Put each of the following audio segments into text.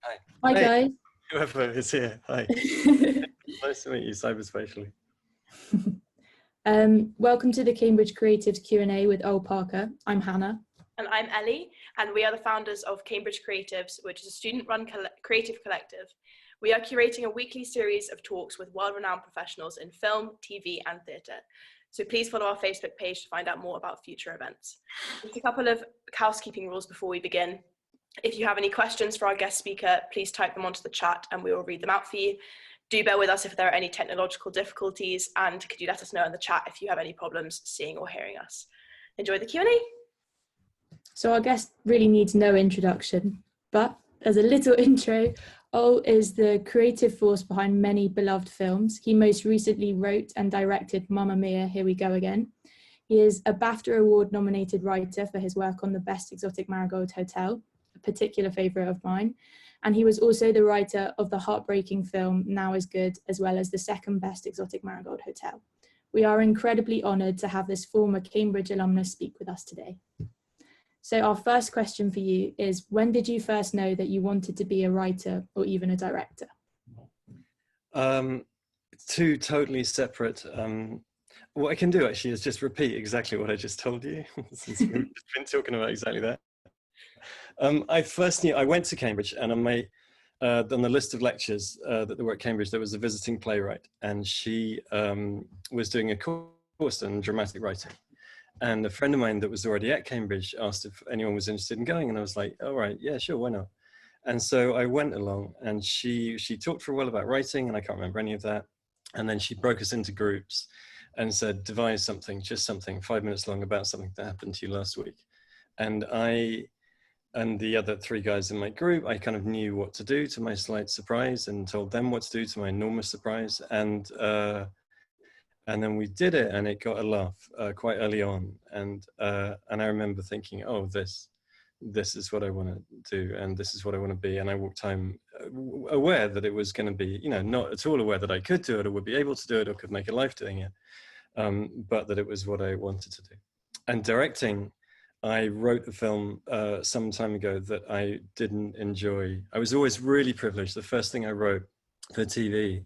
Hi. Hi, Hey, guys. whoever is here. Hi. Nice to meet you cyberspatially. Welcome to the Cambridge Creatives Q&A with Ol Parker. I'm Hannah. And I'm Ellie, and we are the founders of Cambridge Creatives, which is a student-run creative collective. We are curating a weekly series of talks with world-renowned professionals in film, TV, and theatre. So please follow our Facebook page to find out more about future events. Just a couple of housekeeping rules before we begin. If you have any questions for our guest speaker, please type them onto the chat and we will read them out for you. Do bear with us if there are any technological difficulties, and could you let us know in the chat if you have any problems seeing or hearing us. Enjoy the Q&A. So our guest really needs no introduction, but as a little intro, Ol is the creative force behind many beloved films. He most recently wrote and directed Mamma Mia, Here We Go Again. He is a BAFTA Award nominated writer for his work on the Best Exotic Marigold Hotel, a particular favourite of mine. And he was also the writer of the heartbreaking film Now Is Good, as well as the second Best Exotic Marigold Hotel. We are incredibly honoured to have this former Cambridge alumnus speak with us today. So our first question for you is, when did you first know that you wanted to be a writer or even a director? Two totally separate. What I can do actually is just repeat exactly what I just told you, since we've been talking about exactly that. I first knew, I went to Cambridge, and on the list of lectures that there were at Cambridge, there was a visiting playwright, and she was doing a course in dramatic writing. And a friend of mine that was already at Cambridge asked if anyone was interested in going, and I was like, all right, yeah, sure, why not? And so I went along, and she talked for a while about writing, and I can't remember any of that. And then she broke us into groups and said, devise something, just something, 5 minutes long, about something that happened to you last week. And I and the other three guys in my group, I kind of knew what to do, to my slight surprise, and told them what to do, to my enormous surprise. And then we did it, and it got a laugh quite early on. And I remember thinking, oh, this is what I want to do, and this is what I want to be. And I walked home aware that it was going to be, not at all aware that I could do it or would be able to do it or could make a life doing it, but that it was what I wanted to do. And directing, I wrote a film some time ago that I didn't enjoy. I was always really privileged. The first thing I wrote for TV,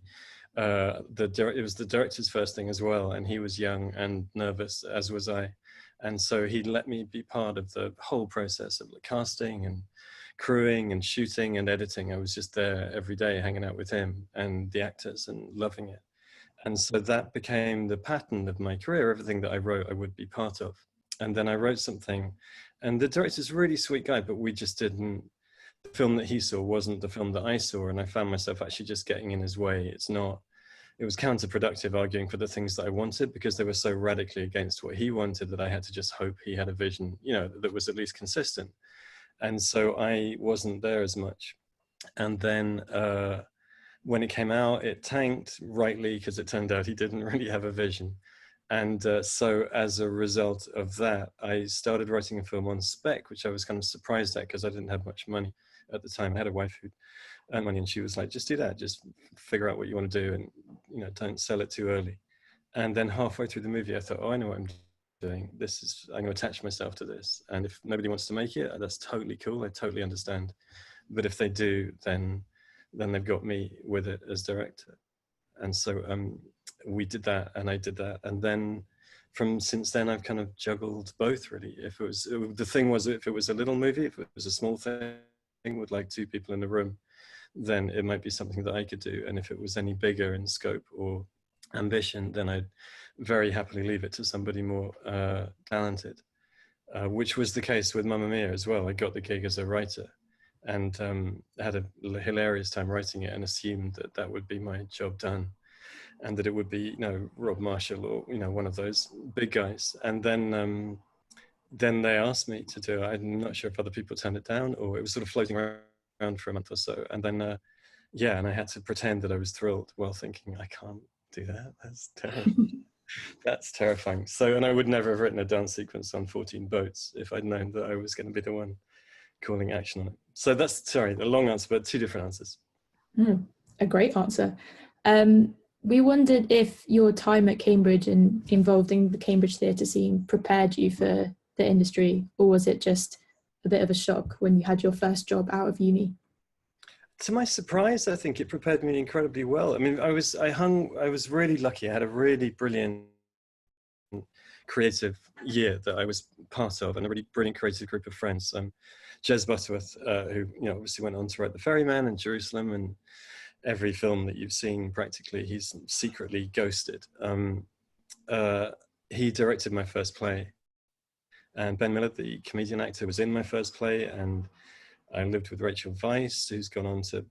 it was the director's first thing as well, and he was young and nervous, as was I. And so he let me be part of the whole process of the casting and crewing and shooting and editing. I was just there every day hanging out with him and the actors and loving it. And so that became the pattern of my career. Everything that I wrote, I would be part of. And then I wrote something, and the director's a really sweet guy, but we just didn't, the film that he saw wasn't the film that I saw, and I found myself actually just getting in his way. It was counterproductive arguing for the things that I wanted, because they were so radically against what he wanted that I had to just hope he had a vision, that was at least consistent. And so I wasn't there as much. And then when it came out, it tanked, rightly, because it turned out he didn't really have a vision. And so as a result of that, I started writing a film on spec, which I was kind of surprised at, because I didn't have much money at the time. I had a wife who earned money, and she was like, just do that, just figure out what you want to do, and don't sell it too early. And then halfway through the movie, I thought, oh, I know what I'm doing. I'm going to attach myself to this. And if nobody wants to make it, that's totally cool. I totally understand. But if they do, then they've got me with it as director. And so we did that, and I did that, and then since then I've kind of juggled both, really. If it was a little movie, if it was a small thing with like two people in the room, then it might be something that I could do. And if it was any bigger in scope or ambition, then I'd very happily leave it to somebody more talented, which was the case with Mamma Mia as well. I got the gig as a writer, and had a hilarious time writing it, and assumed that that would be my job done, and that it would be, Rob Marshall or, one of those big guys. And then they asked me to do it. I'm not sure if other people turned it down, or it was sort of floating around for a month or so. And then, and I had to pretend that I was thrilled while thinking, I can't do that. That's terrible. That's terrifying. So, and I would never have written a dance sequence on 14 boats if I'd known that I was going to be the one calling action on it. So that's, sorry, a long answer, but two different answers. A great answer. We wondered if your time at Cambridge and involved in the Cambridge theatre scene prepared you for the industry, or was it just a bit of a shock when you had your first job out of uni? to my surprise, I think it prepared me incredibly well. I mean, I was really lucky. I had a really brilliant creative year that I was part of, and a really brilliant creative group of friends. Jez Butterworth, who obviously went on to write The Ferryman and Jerusalem and every film that you've seen practically, he's secretly ghosted. He directed my first play, and Ben Miller, the comedian actor, was in my first play, and I lived with Rachel Weisz, who's gone on to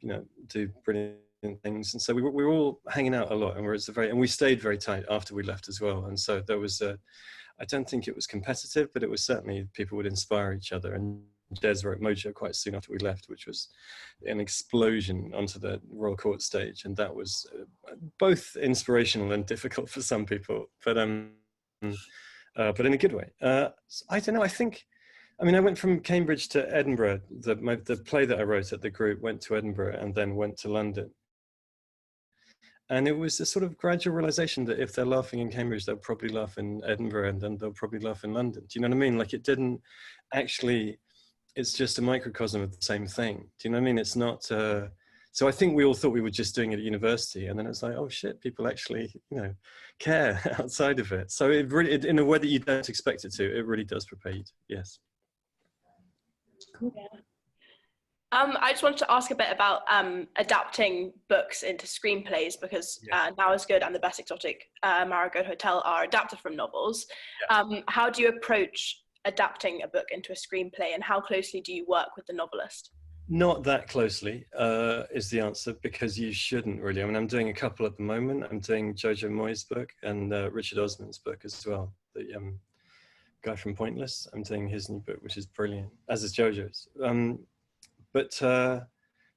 do brilliant things, and so we were all hanging out a lot, and we stayed very tight after we left as well. And so there was I don't think it was competitive, but it was certainly people would inspire each other. And Des wrote Mojo quite soon after we left, which was an explosion onto the Royal Court stage, and that was both inspirational and difficult for some people, but in a good way. I don't know. I went from Cambridge to Edinburgh. The play that I wrote at the group went to Edinburgh and then went to London. And it was a sort of gradual realization that if they're laughing in Cambridge, they'll probably laugh in Edinburgh, and then they'll probably laugh in London. Do you know what I mean? Like, it didn't actually, it's just a microcosm of the same thing. Do you know what I mean? It's not, so I think we all thought we were just doing it at university, and then it's like, oh shit, people actually, care outside of it. So it really, in a way that you don't expect it to, it really does prepare you to, yes. Cool. Yeah. I just wanted to ask a bit about adapting books into screenplays, because Now Is Good and The Best Exotic Marigold Hotel are adapted from novels. Yeah. How do you approach adapting a book into a screenplay, and how closely do you work with the novelist? Not that closely is the answer, because you shouldn't really. I mean, I'm doing a couple at the moment. I'm doing Jojo Moyes' book and Richard Osman's book as well, the guy from Pointless. I'm doing his new book, which is brilliant, as is Jojo's. But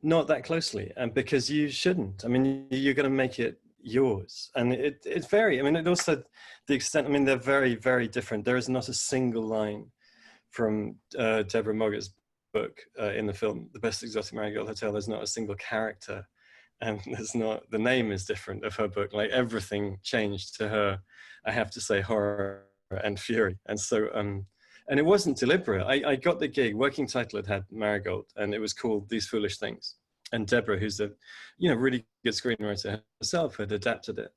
not that closely, and because you shouldn't. I mean, you're going to make it yours, and it's very, it also, the extent, they're very, very different. There is not a single line from Deborah Mogger's book in the film The Best Exotic Marigold Hotel. There's not a single character, and there's not, the name is different of her book. Like, everything changed to her, I have to say, horror and fury. And so and it wasn't deliberate. I got the gig. Working title had Marigold, and it was called These Foolish Things. And Deborah, who's a really good screenwriter herself, had adapted it.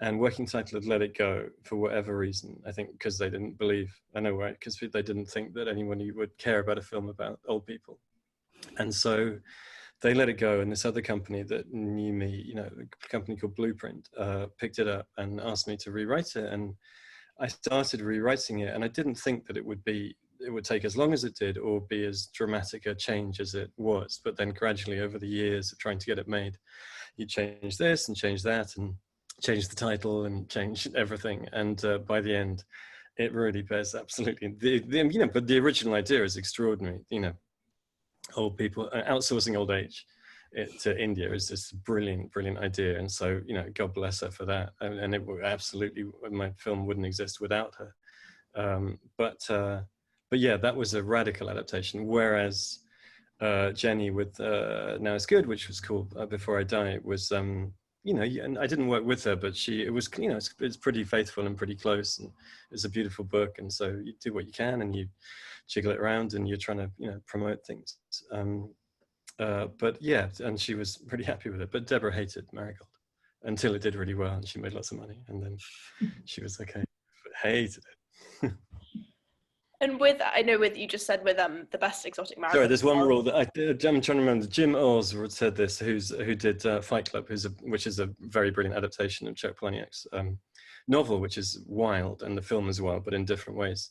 And working title had let it go for whatever reason. I think because they didn't believe, I know, right? Because they didn't think that anyone would care about a film about old people. And so they let it go. And this other company that knew me, a company called Blueprint, picked it up and asked me to rewrite it. And I started rewriting it, and I didn't think that it would take as long as it did, or be as dramatic a change as it was. But then gradually, over the years of trying to get it made, you change this and change that, and change the title and change everything. And by the end, it really bears absolutely, but the original idea is extraordinary. Old people, outsourcing old age to India is just a brilliant, brilliant idea. And so, God bless her for that. And it would absolutely, my film wouldn't exist without her. But yeah, that was a radical adaptation. Whereas Jenny with Now Is Good, which was called Before I Die, was, and I didn't work with her, but it's pretty faithful and pretty close, and it's a beautiful book. And so you do what you can, and you jiggle it around, and you're trying to, promote things. But yeah, and she was pretty happy with it. But Deborah hated Marigold until it did really well, and she made lots of money, and then she was okay, but hated it. And you just said with The Best Exotic Marigold. Sorry, there's one rule that I'm trying to remember. Jim Oz said this, who did Fight Club, which is a very brilliant adaptation of Chuck Palahniuk's novel, which is wild, and the film as well, but in different ways.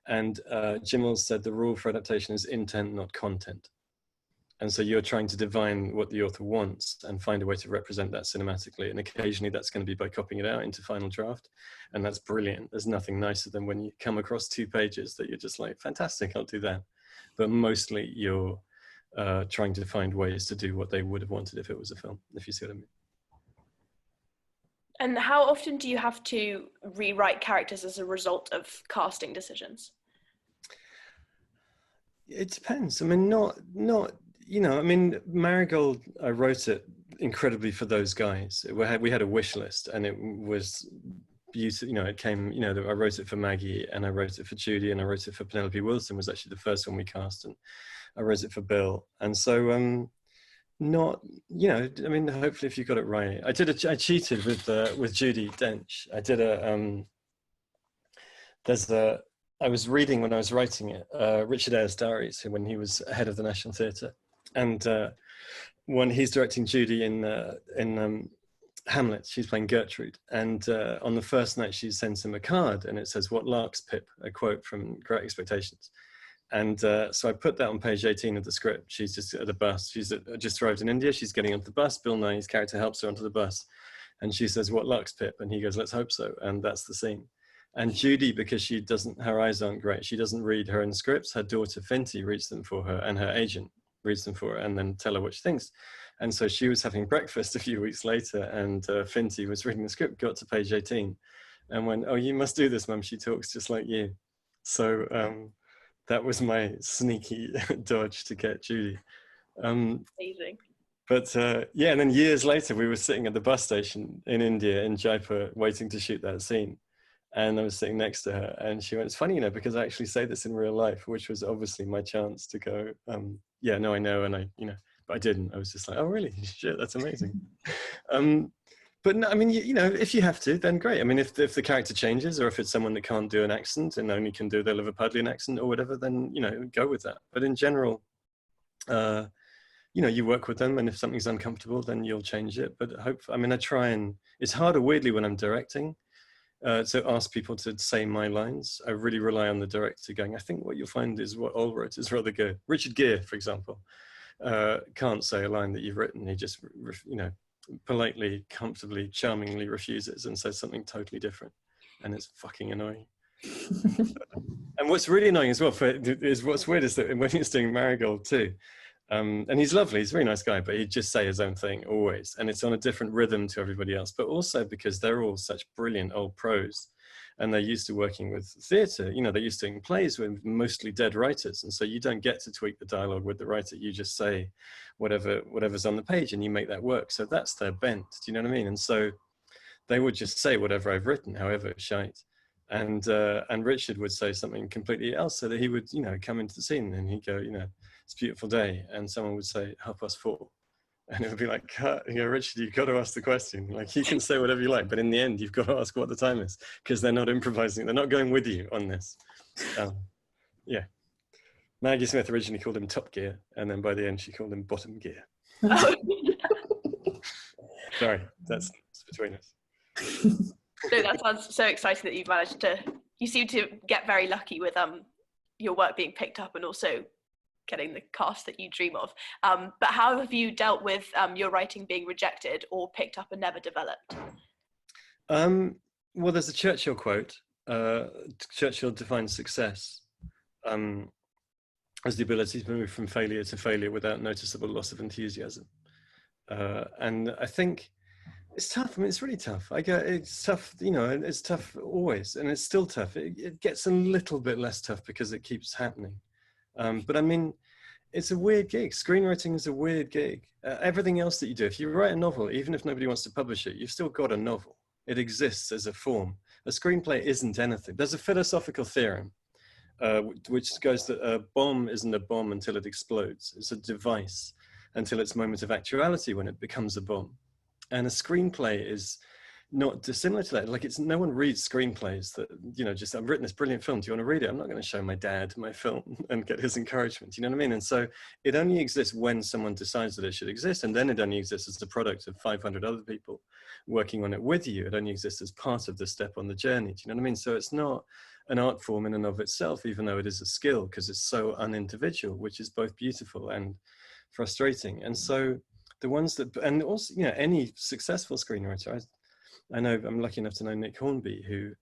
And Jim Oz said the rule for adaptation is intent, not content. And so you're trying to divine what the author wants and find a way to represent that cinematically. And occasionally that's going to be by copying it out into final draft. And that's brilliant. There's nothing nicer than when you come across 2 pages that you're just like, fantastic, I'll do that. But mostly you're trying to find ways to do what they would have wanted if it was a film, if you see what I mean. And how often do you have to rewrite characters as a result of casting decisions? It depends. not, Marigold, I wrote it incredibly for those guys. We had a wish list, and it was beautiful. It came, I wrote it for Maggie, and I wrote it for Judy, and I wrote it for Penelope Wilson, was actually the first one we cast, and I wrote it for Bill. And so, not, you know, I mean, hopefully if you got it right. I cheated with Judi Dench. I did I was reading when I was writing it, Richard Eyre's Diaries, when he was head of the National Theatre. And when he's directing Judy in Hamlet, she's playing Gertrude. And on the first night, she sends him a card and it says, "What larks, Pip?" A quote from Great Expectations. And so I put that on page 18 of the script. She's just at a bus. She's just arrived in India. She's getting onto the bus. Bill Nighy's character helps her onto the bus. And she says, "What larks, Pip?" And he goes, "Let's hope so." And that's the scene. And Judy, because her eyes aren't great, she doesn't read her own scripts. Her daughter Finty reads them for her, and her agent reads them for her, and then tell her what she thinks. And so she was having breakfast a few weeks later, and Finty was reading the script, got to page 18, and went, "Oh, you must do this, Mum. She talks just like you." So that was my sneaky dodge to get Judy. Amazing. But yeah, and then years later, we were sitting at the bus station in India, in Jaipur, waiting to shoot that scene. And I was sitting next to her, and she went, "It's funny, you know, because I actually say this in real life," which was obviously my chance to go, "Yeah, no, I know," and but I didn't. I was just like, "Oh, really? Shit, that's amazing." But no, I mean, you know, if you have to, then great. I mean, if the character changes, or if it's someone that can't do an accent and only can do their Liverpudlian accent or whatever, then, you know, go with that. But in general, you know, you work with them, and if something's uncomfortable, then you'll change it. But I mean, I try, and it's harder, weirdly, when I'm directing. To ask people to say my lines. I really rely on the director going, "I think what you'll find is what Ol wrote is rather good." Richard Gere, for example, can't say a line that you've written. He just, you know, politely, comfortably, charmingly refuses and says something totally different. And it's fucking annoying. And what's really annoying as well is what's weird is that when he's doing Marigold too, and he's lovely, he's a very nice guy, but he'd just say his own thing always. And it's on a different rhythm to everybody else, but also because they're all such brilliant old pros and they're used to working with theatre, you know, they're used to doing plays with mostly dead writers. And so you don't get to tweak the dialogue with the writer. You just say whatever's on the page and you make that work. So that's their bent, do you know what I mean? And so they would just say whatever I've written, however shite. And Richard would say something completely else, so that he would, you know, come into the scene and he'd go, you know, "It's a beautiful day," and someone would say 4:30, and it would be like, you know, "Richard, you've got to ask the question. Like, you can say whatever you like, but in the end, you've got to ask what the time is, because they're not improvising. They're not going with you on this." Yeah. Maggie Smith originally called him Top Gear, and then by the end, she called him Bottom Gear. Sorry, that's between us. No, that sounds so exciting that you've managed to, you seem to get very lucky with your work being picked up and also getting the cast that you dream of. But how have you dealt with your writing being rejected or picked up and never developed? Well, there's a Churchill quote. Churchill defines success as the ability to move from failure to failure without noticeable loss of enthusiasm. And I think it's tough. I mean, it's really tough. It's tough, you know, it's tough always, and it's still tough. It gets a little bit less tough because it keeps happening. But I mean, it's a weird gig. Screenwriting is a weird gig. Everything else that you do, if you write a novel, even if nobody wants to publish it, you've still got a novel. It exists as a form. A screenplay isn't anything. There's a philosophical theorem, which goes that a bomb isn't a bomb until it explodes. It's a device until its moment of actuality, when it becomes a bomb. And a screenplay is not dissimilar to that. Like, no one reads screenplays that, you know, just, "I've written this brilliant film. Do you want to read it?" I'm not going to show my dad my film and get his encouragement. You know what I mean? And so it only exists when someone decides that it should exist. And then it only exists as the product of 500 other people working on it with you. It only exists as part of the step on the journey. Do you know what I mean? So it's not an art form in and of itself, even though it is a skill, because it's so unindividual, which is both beautiful and frustrating. And so the ones that, and also, you know, any successful screenwriter, I know, I'm lucky enough to know Nick Hornby, who,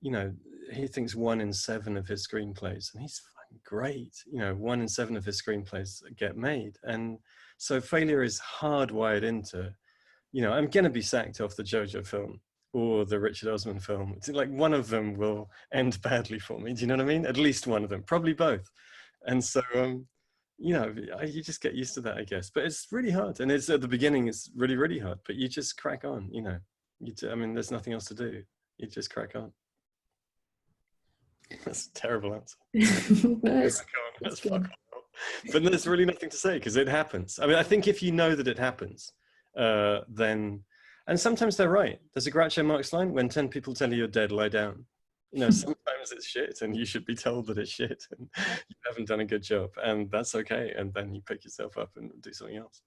you know, he thinks 1 in 7 of his screenplays, and he's fucking great, you know, 1 in 7 of his screenplays get made. And so failure is hardwired into, you know, I'm going to be sacked off the JoJo film or the Richard Osman film. It's like one of them will end badly for me. Do you know what I mean? At least one of them, probably both. And so, you know, you just get used to that, I guess. But it's really hard. And it's at the beginning, it's really, really hard. But you just crack on, you know. I mean, there's nothing else to do. You just crack on. That's a terrible answer. That's Fuck But there's really nothing to say because it happens. I mean, I think if you know that it happens, then, and sometimes they're right. There's a Groucho Marx line: when 10 people tell you you're dead, lie down. You know, sometimes it's shit and you should be told that it's shit and you haven't done a good job, and that's okay. And then you pick yourself up and do something else.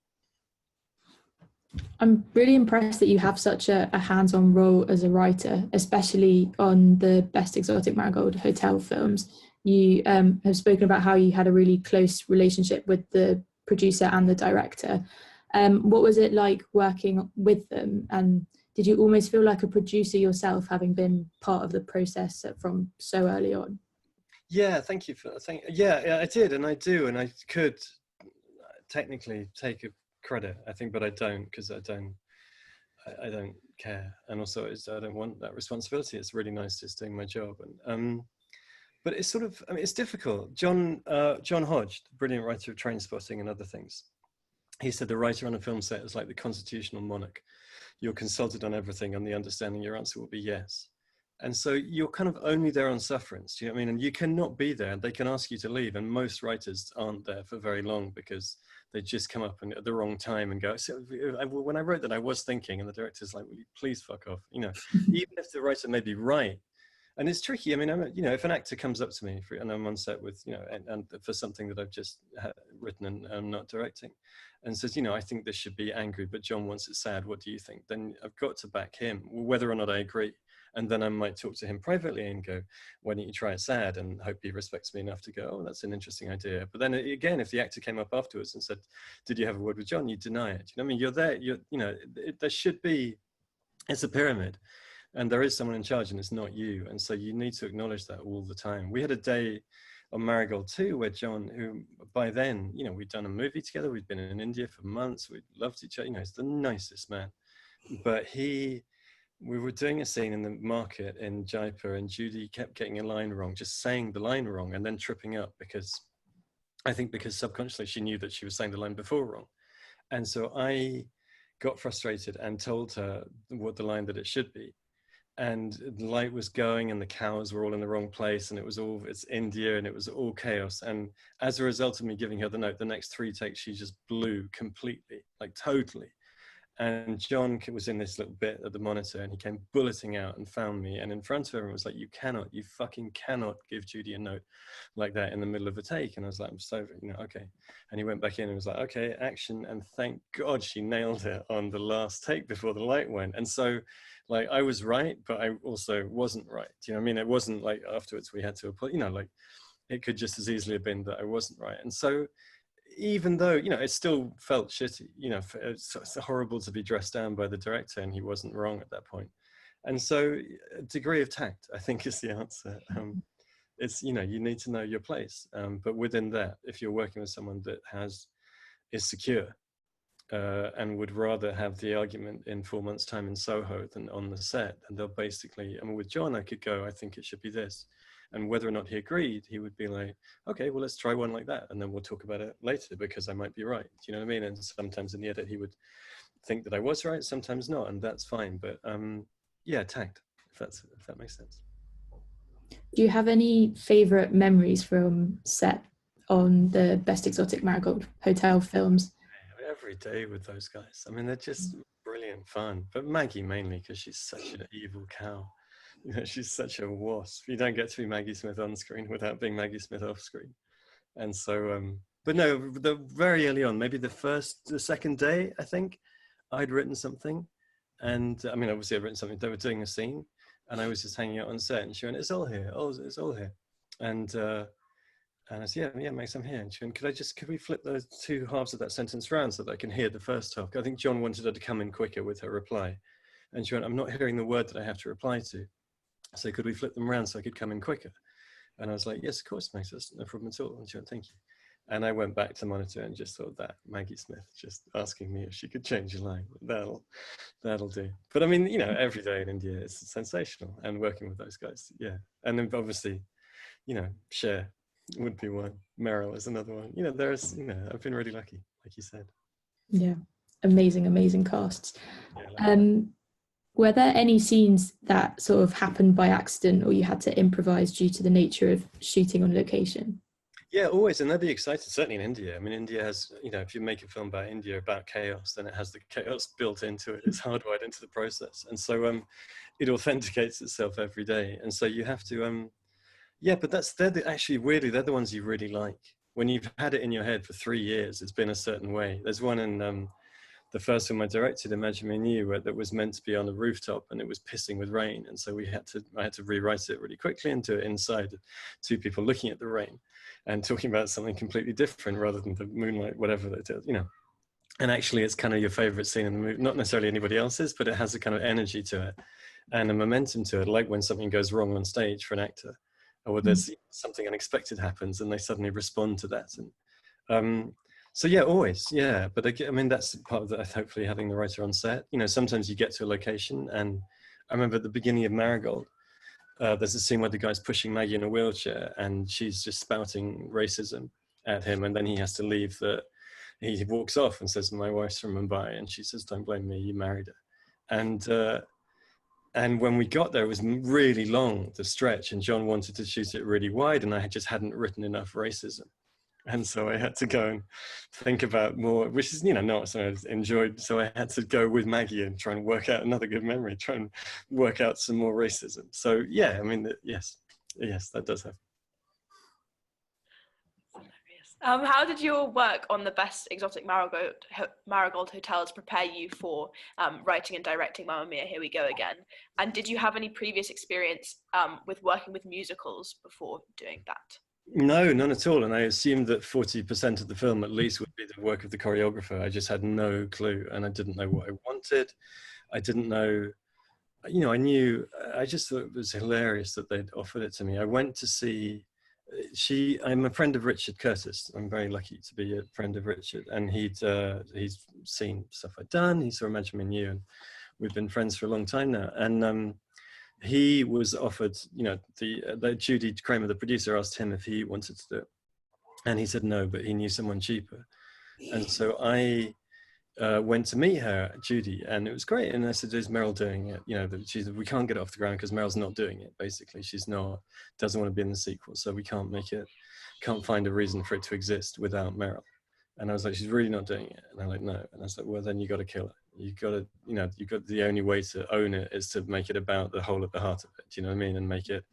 I'm really impressed that you have such a hands-on role as a writer, especially on the Best Exotic Marigold Hotel films. You have spoken about how you had a really close relationship with the producer and the director. What was it like working with them? And did you almost feel like a producer yourself, having been part of the process from so early on? Yeah, thank you for yeah, I did, and I do, and I could technically take a credit, I think, but I don't, because I don't care, and also I don't want that responsibility. It's really nice just doing my job, and but it's sort of, I mean, it's difficult. John Hodge, the brilliant writer of Trainspotting and other things, he said the writer on a film set is like the constitutional monarch. You're consulted on everything, and the understanding your answer will be yes. And so you're kind of only there on sufferance, do you know what I mean? And you cannot be there. They can ask you to leave, and most writers aren't there for very long because they just come up and at the wrong time and go, so when I wrote that, I was thinking, and the director's like, will you please fuck off? You know, even if the writer may be right. And it's tricky. I mean, you know, if an actor comes up to me and I'm on set with, you know, and for something that I've just written and I'm not directing, and says, you know, I think this should be angry, but John wants it sad. What do you think? Then I've got to back him, whether or not I agree. And then I might talk to him privately and go, why don't you try it sad? And hope he respects me enough to go, oh, that's an interesting idea. But then again, if the actor came up afterwards and said, did you have a word with John? You deny it. You know what I mean? You're there, you know, there should be, it's a pyramid. And there is someone in charge, and it's not you. And so you need to acknowledge that all the time. We had a day on Marigold too, where John, who by then, you know, we'd done a movie together, we'd been in India for months, we loved each other, you know, he's the nicest man. But we were doing a scene in the market in Jaipur, and Judy kept getting a line wrong, just saying the line wrong and then tripping up because subconsciously she knew that she was saying the line before wrong. And so I got frustrated and told her what the line that it should be. And the light was going and the cows were all in the wrong place, and it's India, and it was all chaos. And as a result of me giving her the note, the next 3 takes, she just blew completely, like totally. And John was in this little bit at the monitor, and he came bulleting out and found me, and in front of everyone was like, you fucking cannot give Judy a note like that in the middle of a take. And I was like, I'm so, you know, okay. And he went back in and was like, okay, action. And thank God she nailed it on the last take before the light went. And so, like, I was right, but I also wasn't right. Do you know what I mean? It wasn't like afterwards we had to, you know, like it could just as easily have been that I wasn't right. And so even though, you know, it still felt shitty, you know, it's horrible to be dressed down by the director, and he wasn't wrong at that point. And so a degree of tact, I think, is the answer. It's, you know, you need to know your place. But within that, if you're working with someone that is secure, and would rather have the argument in 4 months' time in Soho than on the set, and they'll basically, I mean, with John, I could go, I think it should be this. And whether or not he agreed, he would be like, okay, well, let's try one like that. And then we'll talk about it later because I might be right. Do you know what I mean? And sometimes in the edit, he would think that I was right, sometimes not. And that's fine. But yeah, tact, if that makes sense. Do you have any favorite memories from set on the Best Exotic Marigold Hotel films? Every day with those guys. I mean, they're just brilliant fun. But Maggie mainly, because she's such an evil cow. You know, she's such a wasp. You don't get to be Maggie Smith on screen without being Maggie Smith off screen. And so, but no, very early on, maybe the second day, I think, I'd written something. And I mean, obviously I'd written something. They were doing a scene, and I was just hanging out on set, and she went, it's all here. Oh, it's all here. And I said, yeah, Max, I'm here. And she went, could we flip those 2 halves of that sentence around so that I can hear the first half? I think John wanted her to come in quicker with her reply. And she went, I'm not hearing the word that I have to reply to. So could we flip them around so I could come in quicker? And I was like, yes, of course, Max, that's no problem at all. And she went, thank you. And I went back to the monitor and just thought that Maggie Smith just asking me if she could change a line. That'll do. But I mean, you know, every day in India is sensational, and working with those guys, yeah. And then obviously, you know, Cher would be one. Meryl is another one. You know, I've been really lucky, like you said. Yeah, amazing casts. Yeah, were there any scenes that sort of happened by accident, or you had to improvise due to the nature of shooting on location? Yeah, always, and they'll be excited. Certainly in India. I mean, India has, you know, if you make a film about India about chaos, then it has the chaos built into it. It's hardwired into the process, and so it authenticates itself every day. And so you have to, yeah. But actually weirdly, they're the ones you really like. When you've had it in your head for 3 years, it's been a certain way. There's one in the first film I directed, Imagine Me and You, that was meant to be on a rooftop and it was pissing with rain, and so I had to rewrite it really quickly and do it inside two people looking at the rain and talking about something completely different rather than the moonlight, whatever they did, you know. And actually, it's kind of your favorite scene in the movie, not necessarily anybody else's, but it has a kind of energy to it and a momentum to it, like when something goes wrong on stage for an actor, or there's something unexpected happens and they suddenly respond to that. And so yeah, always, yeah. But I mean, that's part of the, hopefully having the writer on set. You know, sometimes you get to a location, and I remember at the beginning of Marigold, there's a scene where the guy's pushing Maggie in a wheelchair and she's just spouting racism at him, and then he has to leave. He walks off and says, "My wife's from Mumbai," and she says, "Don't blame me, you married her." And when we got there, it was really long, the stretch, and John wanted to shoot it really wide, and I just hadn't written enough racism. And so I had to go and think about more, which is, you know, not something I enjoyed. So I had to go with Maggie and try and work out another good memory, try and work out some more racism. So yeah, I mean, yes, that does happen. How did your work on the Best Exotic Marigold Hotels prepare you for writing and directing Mamma Mia, Here We Go Again? And did you have any previous experience with working with musicals before doing that? No, none at all. And I assumed that 40% of the film at least would be the work of the choreographer. I just had no clue, and I didn't know what I wanted. I didn't know, you know, I just thought it was hilarious that they'd offered it to me. I went to see, I'm a friend of Richard Curtis. I'm very lucky to be a friend of Richard, and he's seen stuff I'd done. He saw Imagine Me and You, and we've been friends for a long time now. And he was offered, you know, the Judy Kramer, the producer, asked him if he wanted to do it, and he said no, but he knew someone cheaper. And so I went to meet her, Judy, and it was great. And I said, "Is Meryl doing it?" You know, we can't get it off the ground because Meryl's not doing it. Basically, doesn't want to be in the sequel, so we can't find a reason for it to exist without Meryl. And I was like, "She's really not doing it." And I'm like, "No." And I was like, "Well, then you got to kill it. You got to, you know, the only way to own it is to make it about the whole at the heart of it. Do you know what I mean? And make it."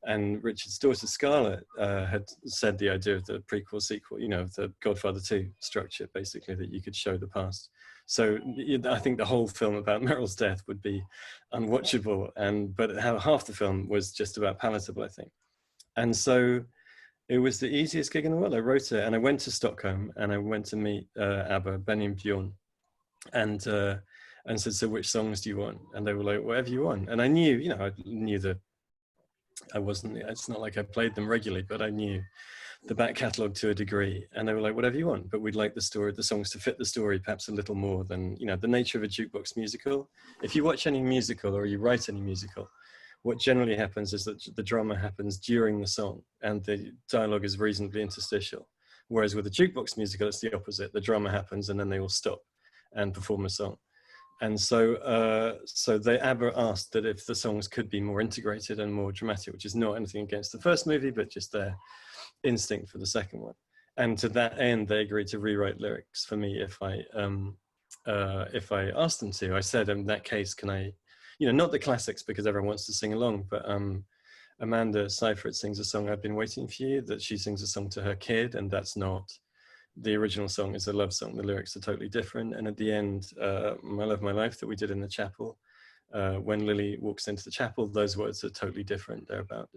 And Richard's daughter Scarlett had said the idea of the prequel sequel, you know, the Godfather 2 structure, basically, that you could show the past. So I think the whole film about Meryl's death would be unwatchable, but half the film was just about palatable, I think. And so it was the easiest gig in the world. I wrote it, and I went to Stockholm, and I went to meet ABBA, Benny and Bjorn, and said, "So which songs do you want?" And they were like, "Whatever you want." And I knew, you know, it's not like I played them regularly, but I knew the back catalogue to a degree. And they were like, "Whatever you want, but we'd like the songs to fit the story perhaps a little more than, you know, the nature of a jukebox musical." If you watch any musical or you write any musical, what generally happens is that the drama happens during the song and the dialogue is reasonably interstitial. Whereas with a jukebox musical, it's the opposite. The drama happens and then they all stop and perform a song. And so ABBA asked that if the songs could be more integrated and more dramatic, which is not anything against the first movie, but just their instinct for the second one. And to that end, they agreed to rewrite lyrics for me if I asked them to. I said, in that case, can I, you know, not the classics because everyone wants to sing along, but Amanda Seyfried sings a song, "I've Been Waiting for You," that she sings a song to her kid, and that's not, the original song is a love song. The lyrics are totally different. And at the end, "My Love, My Life," that we did in the chapel, when Lily walks into the chapel, those words are totally different. They're about,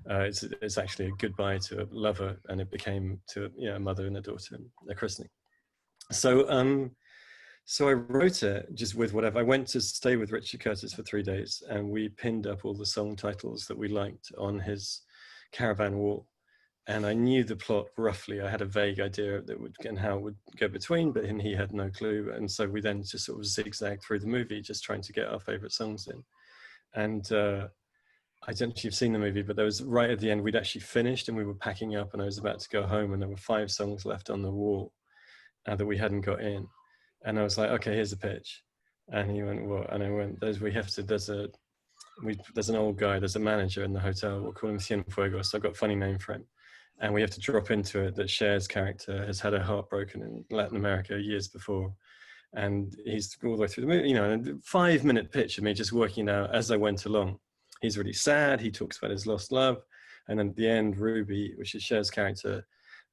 it's actually a goodbye to a lover, and it became to, you know, a mother and a daughter and a christening. So I wrote it just with whatever. I went to stay with Richard Curtis for 3 days, and we pinned up all the song titles that we liked on his caravan wall. And I knew the plot roughly. I had a vague idea of how it would go between, but he had no clue. And so we then just sort of zigzagged through the movie, just trying to get our favorite songs in. And I don't know if you've seen the movie, but there was, right at the end, we'd actually finished and we were packing up and I was about to go home, and there were 5 songs left on the wall that we hadn't got in. And I was like, "Okay, here's the pitch." And he went, "What?" And I went, there's an old guy, there's a manager in the hotel, we'll call him Cienfuegos. So I've got a funny name for him. and we have to drop into it that Cher's character has had her heart broken in Latin America years before. And he's all the way through the movie, you know, and a 5-minute pitch of me just working out as I went along. He's really sad. He talks about his lost love. And then at the end, Ruby, which is Cher's character,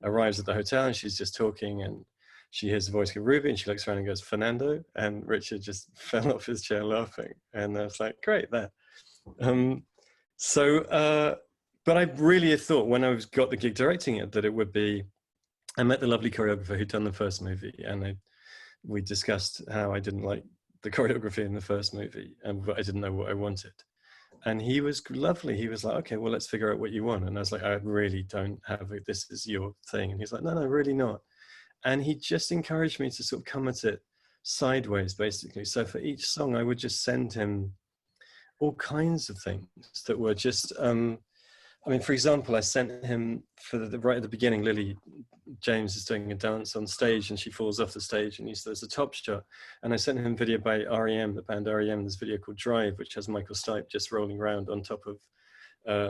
arrives at the hotel and she's just talking and she hears the voice go, Ruby, and she looks around and goes, Fernando. And Richard just fell off his chair laughing. And I was like, great, there. But I really thought when I got the gig directing it that it would be, I met the lovely choreographer who'd done the first movie, and we discussed how I didn't like the choreography in the first movie, and I didn't know what I wanted. And he was lovely. He was like, okay, well, let's figure out what you want. And I was like, I really don't have it. This is your thing. And he's like, no, really not. And he just encouraged me to sort of come at it sideways, basically. So for each song, I would just send him all kinds of things that were just, I mean, for example, I sent him right at the beginning, Lily James is doing a dance on stage and she falls off the stage and there's a top shot. And I sent him a video by REM, the band REM, this video called Drive, which has Michael Stipe just rolling around on top of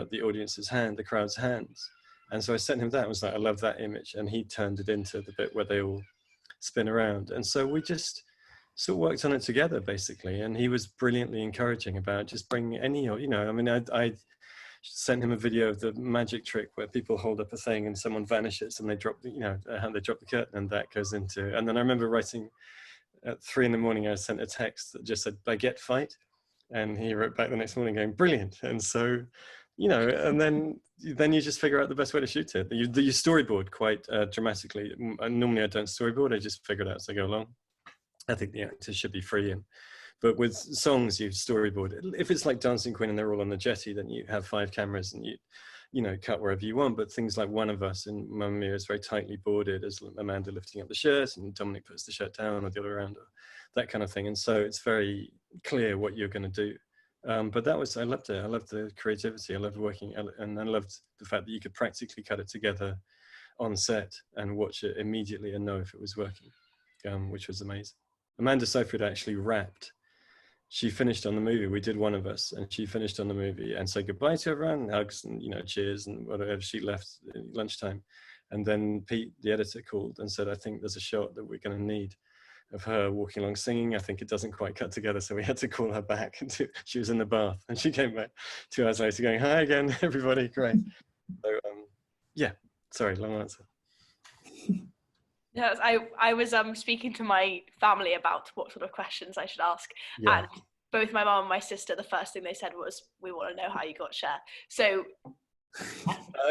the audience's hand, the crowd's hands. And so I sent him that and was like, I love that image. And he turned it into the bit where they all spin around. And so we just sort of worked on it together, basically. And he was brilliantly encouraging about just bringing any, you know, I mean, I sent him a video of the magic trick where people hold up a thing and someone vanishes and they drop, you know, they drop the curtain and that goes into, and then I remember writing at 3 a.m, I sent a text that just said, baguette fight. And he wrote back the next morning going, brilliant. And so, you know, and then you just figure out the best way to shoot it. You storyboard quite dramatically. Normally I don't storyboard, I just figure it out as I go along. I think the actors should be free, but with songs you storyboard. If it's like Dancing Queen and they're all on the jetty, then you have 5 cameras and you know, cut wherever you want. But things like One of Us in Mamma Mia is very tightly boarded, as Amanda lifting up the shirt and Dominic puts the shirt down or the other way around, or that kind of thing. And so it's very clear what you're going to do. But I loved it. I loved the creativity. I loved working, and I loved the fact that you could practically cut it together on set and watch it immediately and know if it was working, which was amazing. Amanda Seyfried actually rapped. She finished on the movie. We did One of Us, and she finished on the movie and said goodbye to everyone, hugs and, you know, cheers and whatever. She left at lunchtime, and then Pete, the editor, called and said, I think there's a shot that we're going to need of her walking along singing. I think it doesn't quite cut together, so we had to call her back. She was in the bath, and she came back 2 hours later going, hi again, everybody, great. So yeah, sorry, long answer. Yes, I was speaking to my family about what sort of questions I should ask, Yeah. and both my mum and my sister, the first thing they said was, we want to know how you got Cher. So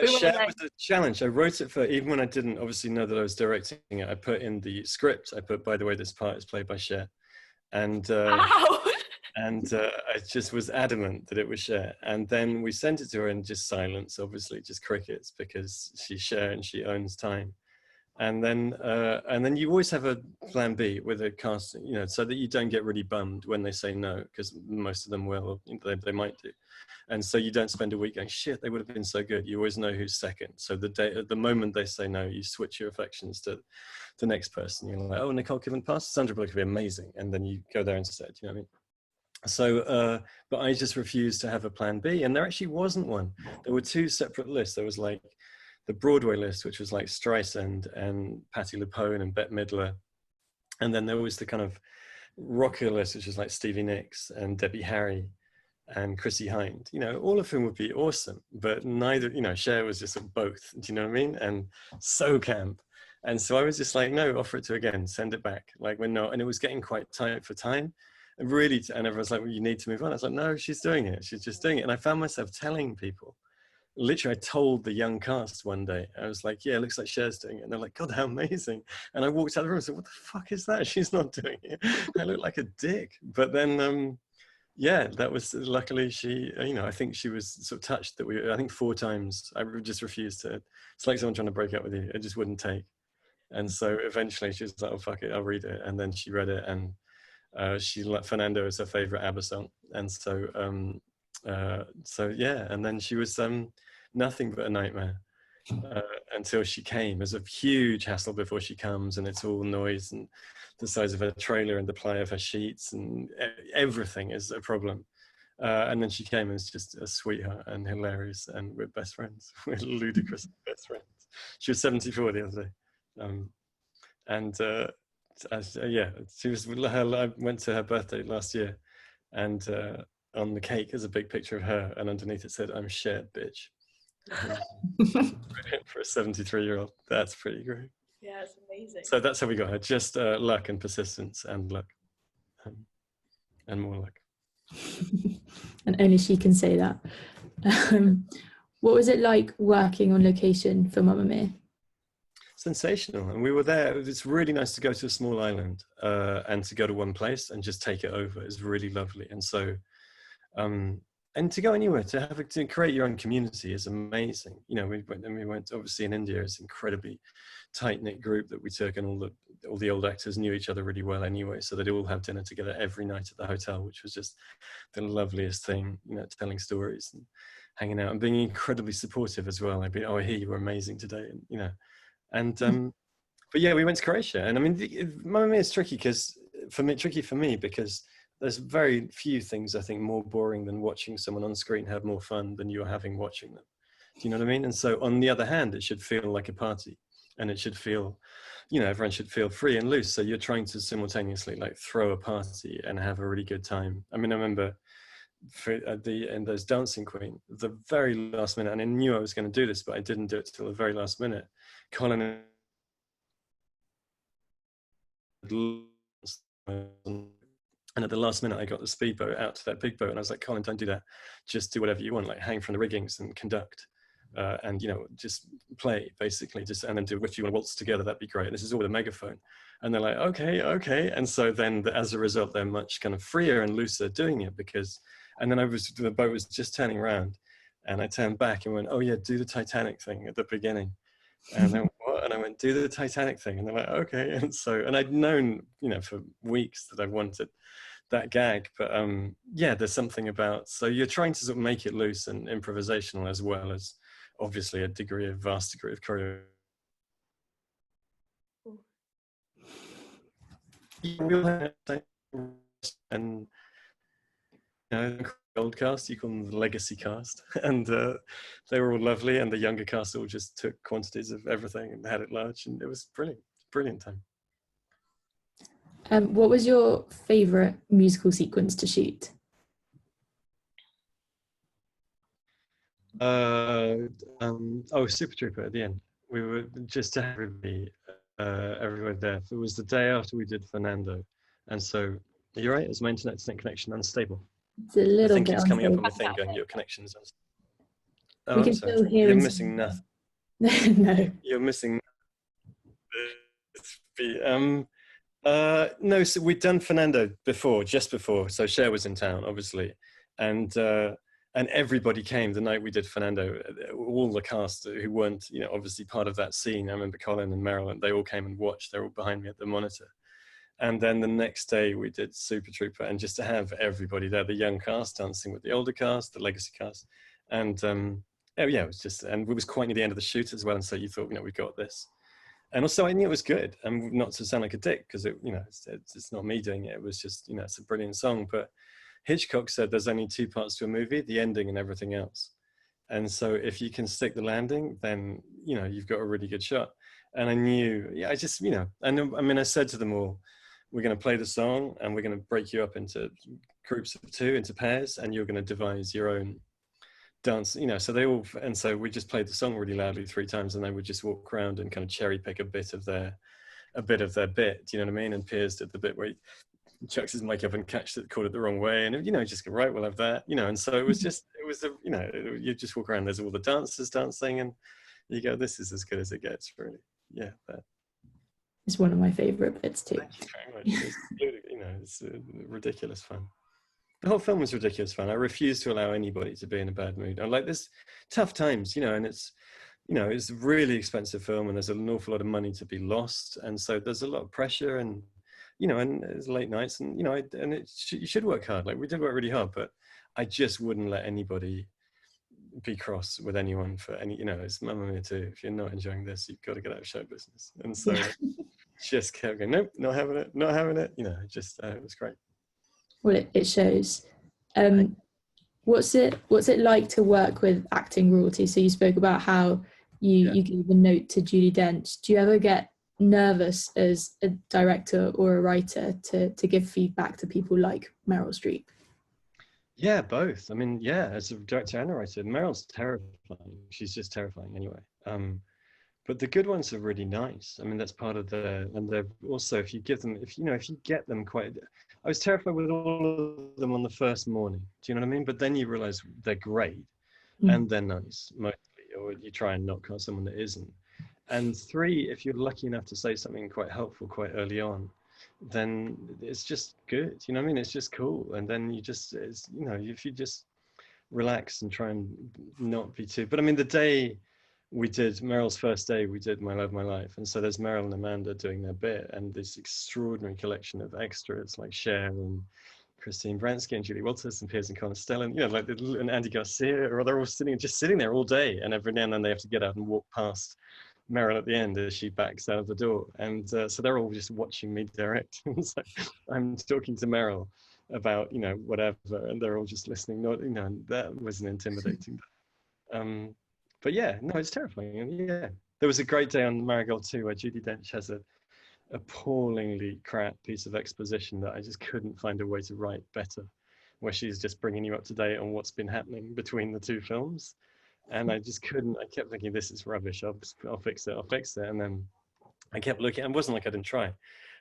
Cher was a challenge. I wrote it even when I didn't obviously know that I was directing it. I put in the script, by the way, this part is played by Cher. And I just was adamant that it was Cher. And then we sent it to her in just silence, obviously, just crickets, because she's Cher and she owns time. And then you always have a plan B with a casting, you know, so that you don't get really bummed when they say no, because most of them will, they might do. And so you don't spend a week going, shit, they would have been so good. You always know who's second. So at the moment they say no, you switch your affections to the next person. You're like, oh, Nicole Kidman passed, Sandra Bullock would be amazing. And then you go there instead, you know what I mean? So, but I just refused to have a plan B. And there actually wasn't one. There were 2 separate lists. There was like the Broadway list, which was like Streisand and Patti LuPone and Bette Midler. And then there was the kind of rocker list, which was like Stevie Nicks and Debbie Harry and Chrissy Hind, you know, all of whom would be awesome, but neither, you know, Cher was just both, do you know what I mean? And so camp. And so I was just like, no, offer it to again, send it back. Like we're not, and it was getting quite tight for time. And really, and everyone's like, well, you need to move on. I was like, no, she's doing it. She's just doing it. And I found myself telling people, literally, I told the young cast one day, I was like, yeah, it looks like Cher's doing it. And they're like, God, how amazing. And I walked out of the room and said, what the fuck is that? She's not doing it. I look like a dick. But then, yeah, that was, luckily she, you know, I think she was sort of touched that I think 4 times, I just refused to, it's like someone trying to break up with you. It just wouldn't take. And so eventually she was like, oh, fuck it, I'll read it. And then she read it, and Fernando is her favorite ABBA song. And so, yeah, and then she was nothing but a nightmare until she came. As a huge hassle before she comes, and it's all noise and the size of her trailer and the ply of her sheets and everything is a problem. And then she came and was just a sweetheart and hilarious, and we're best friends. We're ludicrous best friends. She was 74 the other day. Yeah, she was. I went to her birthday last year, and on the cake is a big picture of her, and underneath it said, "I'm Cher, bitch." For a 73-year-old, that's pretty great. Yeah, it's amazing. So that's how we got her. Just luck and persistence and luck, and more luck. And only she can say that. What was it like working on location for Mamma Mia? Sensational. And we were there. It's really nice to go to a small island and to go to one place and just take it over. It's really lovely. And so, and to go anywhere, to create your own community is amazing. You know, we went obviously in India. It's an incredibly tight-knit group that we took, and all the old actors knew each other really well anyway. So they'd all have dinner together every night at the hotel, which was just the loveliest thing, you know, telling stories and hanging out and being incredibly supportive as well. I'd be, oh, I hear you were amazing today. And, you know, and, but yeah, we went to Croatia, and I mean, Mamma Mia is tricky for me because there's very few things I think more boring than watching someone on screen have more fun than you're having watching them. Do you know what I mean? And so on the other hand, it should feel like a party, and it should feel, you know, everyone should feel free and loose. So you're trying to simultaneously like throw a party and have a really good time. I mean, I remember in those Dancing Queen, the very last minute, and I knew I was going to do this, but I didn't do it till the very last minute. Colin and at the last minute, I got the speedboat out to that big boat, and I was like, Colin, don't do that. Just do whatever you want, like hang from the riggings and conduct, and you know, just play basically. Just and then do if you want to waltz together, that'd be great. This is all with a megaphone, and they're like, okay. And so then, as a result, they're much kind of freer and looser doing it because. And then the boat was just turning around, and I turned back and went, oh yeah, do the Titanic thing at the beginning. And then what? And I went, do the Titanic thing. And they're like, okay. And I'd known, you know, for weeks that I wanted that gag. But yeah, there's something about, so you're trying to sort of make it loose and improvisational as well as obviously a vast degree of choreography. And you know, old cast, you call them the legacy cast, and they were all lovely, and the younger cast all just took quantities of everything and had it large, and it was brilliant time. What was your favourite musical sequence to shoot? Super Trooper at the end. We were just everybody there. It was the day after we did Fernando, and so you're right. Is my internet connection unstable? It's a little I think bit it's coming unstable. up on the thing going, your connection's unstable. We can still hear. You're missing nothing. No. You're missing. No, so we'd done Fernando just before. So Cher was in town, obviously, and everybody came the night we did Fernando. All the cast who weren't, you know, obviously part of that scene. I remember Colin and Marilyn. They all came and watched. They're all behind me at the monitor. And then the next day we did Super Trooper, and just to have everybody there, the young cast dancing with the older cast, the legacy cast, and yeah, it was just, and it was quite near the end of the shoot as well, and so you thought, you know, we got this. And also I knew it was good, and not to sound like a dick, because it, you know, it's not me doing it. It was just, you know, it's a brilliant song, but Hitchcock said there's only two parts to a movie, the ending and everything else. And so if you can stick the landing, then, you know, you've got a really good shot. And I knew, yeah, I just, you know, and I mean, I said to them all, we're going to play the song, and we're going to break you up into groups of two, into pairs, and you're going to devise your own dance, you know. So they all, and so we just played the song really loudly 3 times, and they would just walk around and kind of cherry pick a bit of their bit. Do you know what I mean? And Piers did the bit where he chucks his mic up and caught it the wrong way, and you know, just go, right, we'll have that, you know. And so it was you know, you just walk around, there's all the dancers dancing, and you go, this is as good as it gets, really. Yeah, that. It's one of my favourite bits too. Thank you very much. It's, you know, it's ridiculous fun. The whole film was ridiculous fun. I refuse to allow anybody to be in a bad mood. I like this tough times, you know, and it's, you know, it's a really expensive film, and there's an awful lot of money to be lost, and so there's a lot of pressure, and you know, and it's late nights, and you know, you should work hard. Like we did work really hard, but I just wouldn't let anybody be cross with anyone for any, you know, it's Mamma Mia too. If you're not enjoying this, you've got to get out of show business. And so just kept going, nope, not having it, you know. Just it was great. Well, it shows. What's it like to work with acting royalty? So you spoke about how you gave a note to Judi Dench. Do you ever get nervous as a director or a writer to give feedback to people like Meryl Streep? Yeah, both. I mean, yeah, as a director and a writer, Meryl's terrifying. She's just terrifying anyway. But the good ones are really nice. I mean, that's part of and they're also, if you get them quite, I was terrified with all of them on the first morning. Do you know what I mean? But then you realize they're great and they're nice, mostly, or you try and not cast someone that isn't. And 3, if you're lucky enough to say something quite helpful quite early on, then it's just good. You know what I mean? It's just cool. And then if you just relax and try and not be too, but I mean, the day we did Meryl's first day, we did My Love, My Life. And so there's Meryl and Amanda doing their bit, and this extraordinary collection of extras like Cher and Christine Baranski and Julie Walters and Piers and Costello, and Andy Garcia, or they're all sitting there all day. And every now and then they have to get out and walk past Meryl at the end as she backs out of the door. And so they're all just watching me direct. So I'm talking to Meryl about, whatever, and they're all just listening. That wasn't intimidating. But yeah, no, it's terrifying. And yeah, there was a great day on Marigold too, where Judi Dench has a appallingly crap piece of exposition that I just couldn't find a way to write better, where she's just bringing you up to date on what's been happening between the 2 films. And I just couldn't, I kept thinking, this is rubbish, I'll fix it. And then I kept looking, and it wasn't like I didn't try.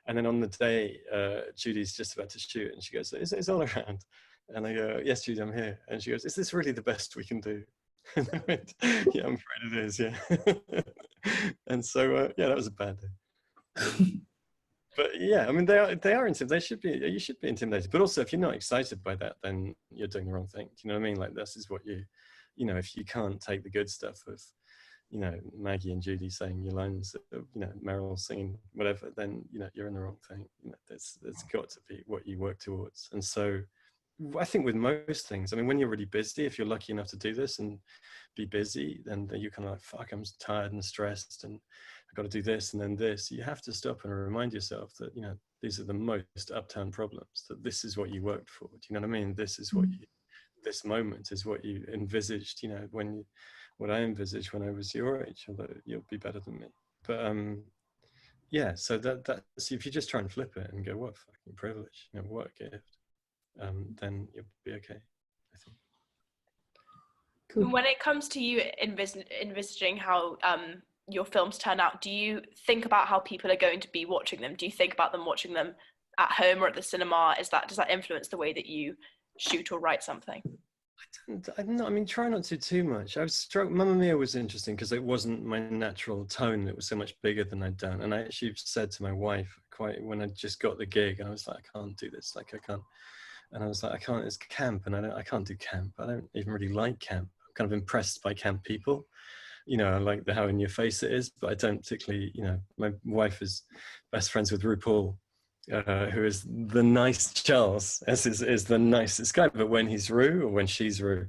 And then on the day, Judy's just about to shoot, and she goes, it's all around. And I go, yes, Judy, I'm here. And she goes, is this really the best we can do? And I went, yeah, I'm afraid it is, yeah. And so, yeah, that was a bad day. But yeah, I mean, they are intimidating. You should be intimidated. But also, if you're not excited by that, then you're doing the wrong thing. Do you know what I mean? Like, this is what if you can't take the good stuff of, Maggie and Judy saying your lines, Meryl singing whatever, then, you're in the wrong thing. There's got to be what you work towards. And so I think with most things, I mean, when you're really busy, if you're lucky enough to do this and be busy, then you're kind of like, fuck, I'm tired and stressed and I've got to do this and then this. You have to stop and remind yourself that, these are the most uptown problems, that this is what you worked for. Do you know what I mean? This is what this moment is what you envisaged, what I envisaged when I was your age, although you'll be better than me. But yeah, so that's, if you just try and flip it and go, what fucking privilege, what a gift, then you'll be okay, I think. Cool. When it comes to you envisaging how your films turn out, do you think about how people are going to be watching them? Do you think about them watching them at home or at the cinema? Does that influence the way that you shoot or write something? Try not to too much. I was struck. Mamma Mia was interesting because it wasn't my natural tone. It was so much bigger than I'd done. And I actually said to my wife when I just got the gig, I was like, I can't do this. Like, I can't. And I was like, I can't. It's camp, and I can't do camp. I don't even really like camp. I'm kind of impressed by camp people. I like how in your face it is, but I don't particularly. My wife is best friends with RuPaul, who is the nice Charles, is the nicest guy. But when he's Ru or when she's Ru,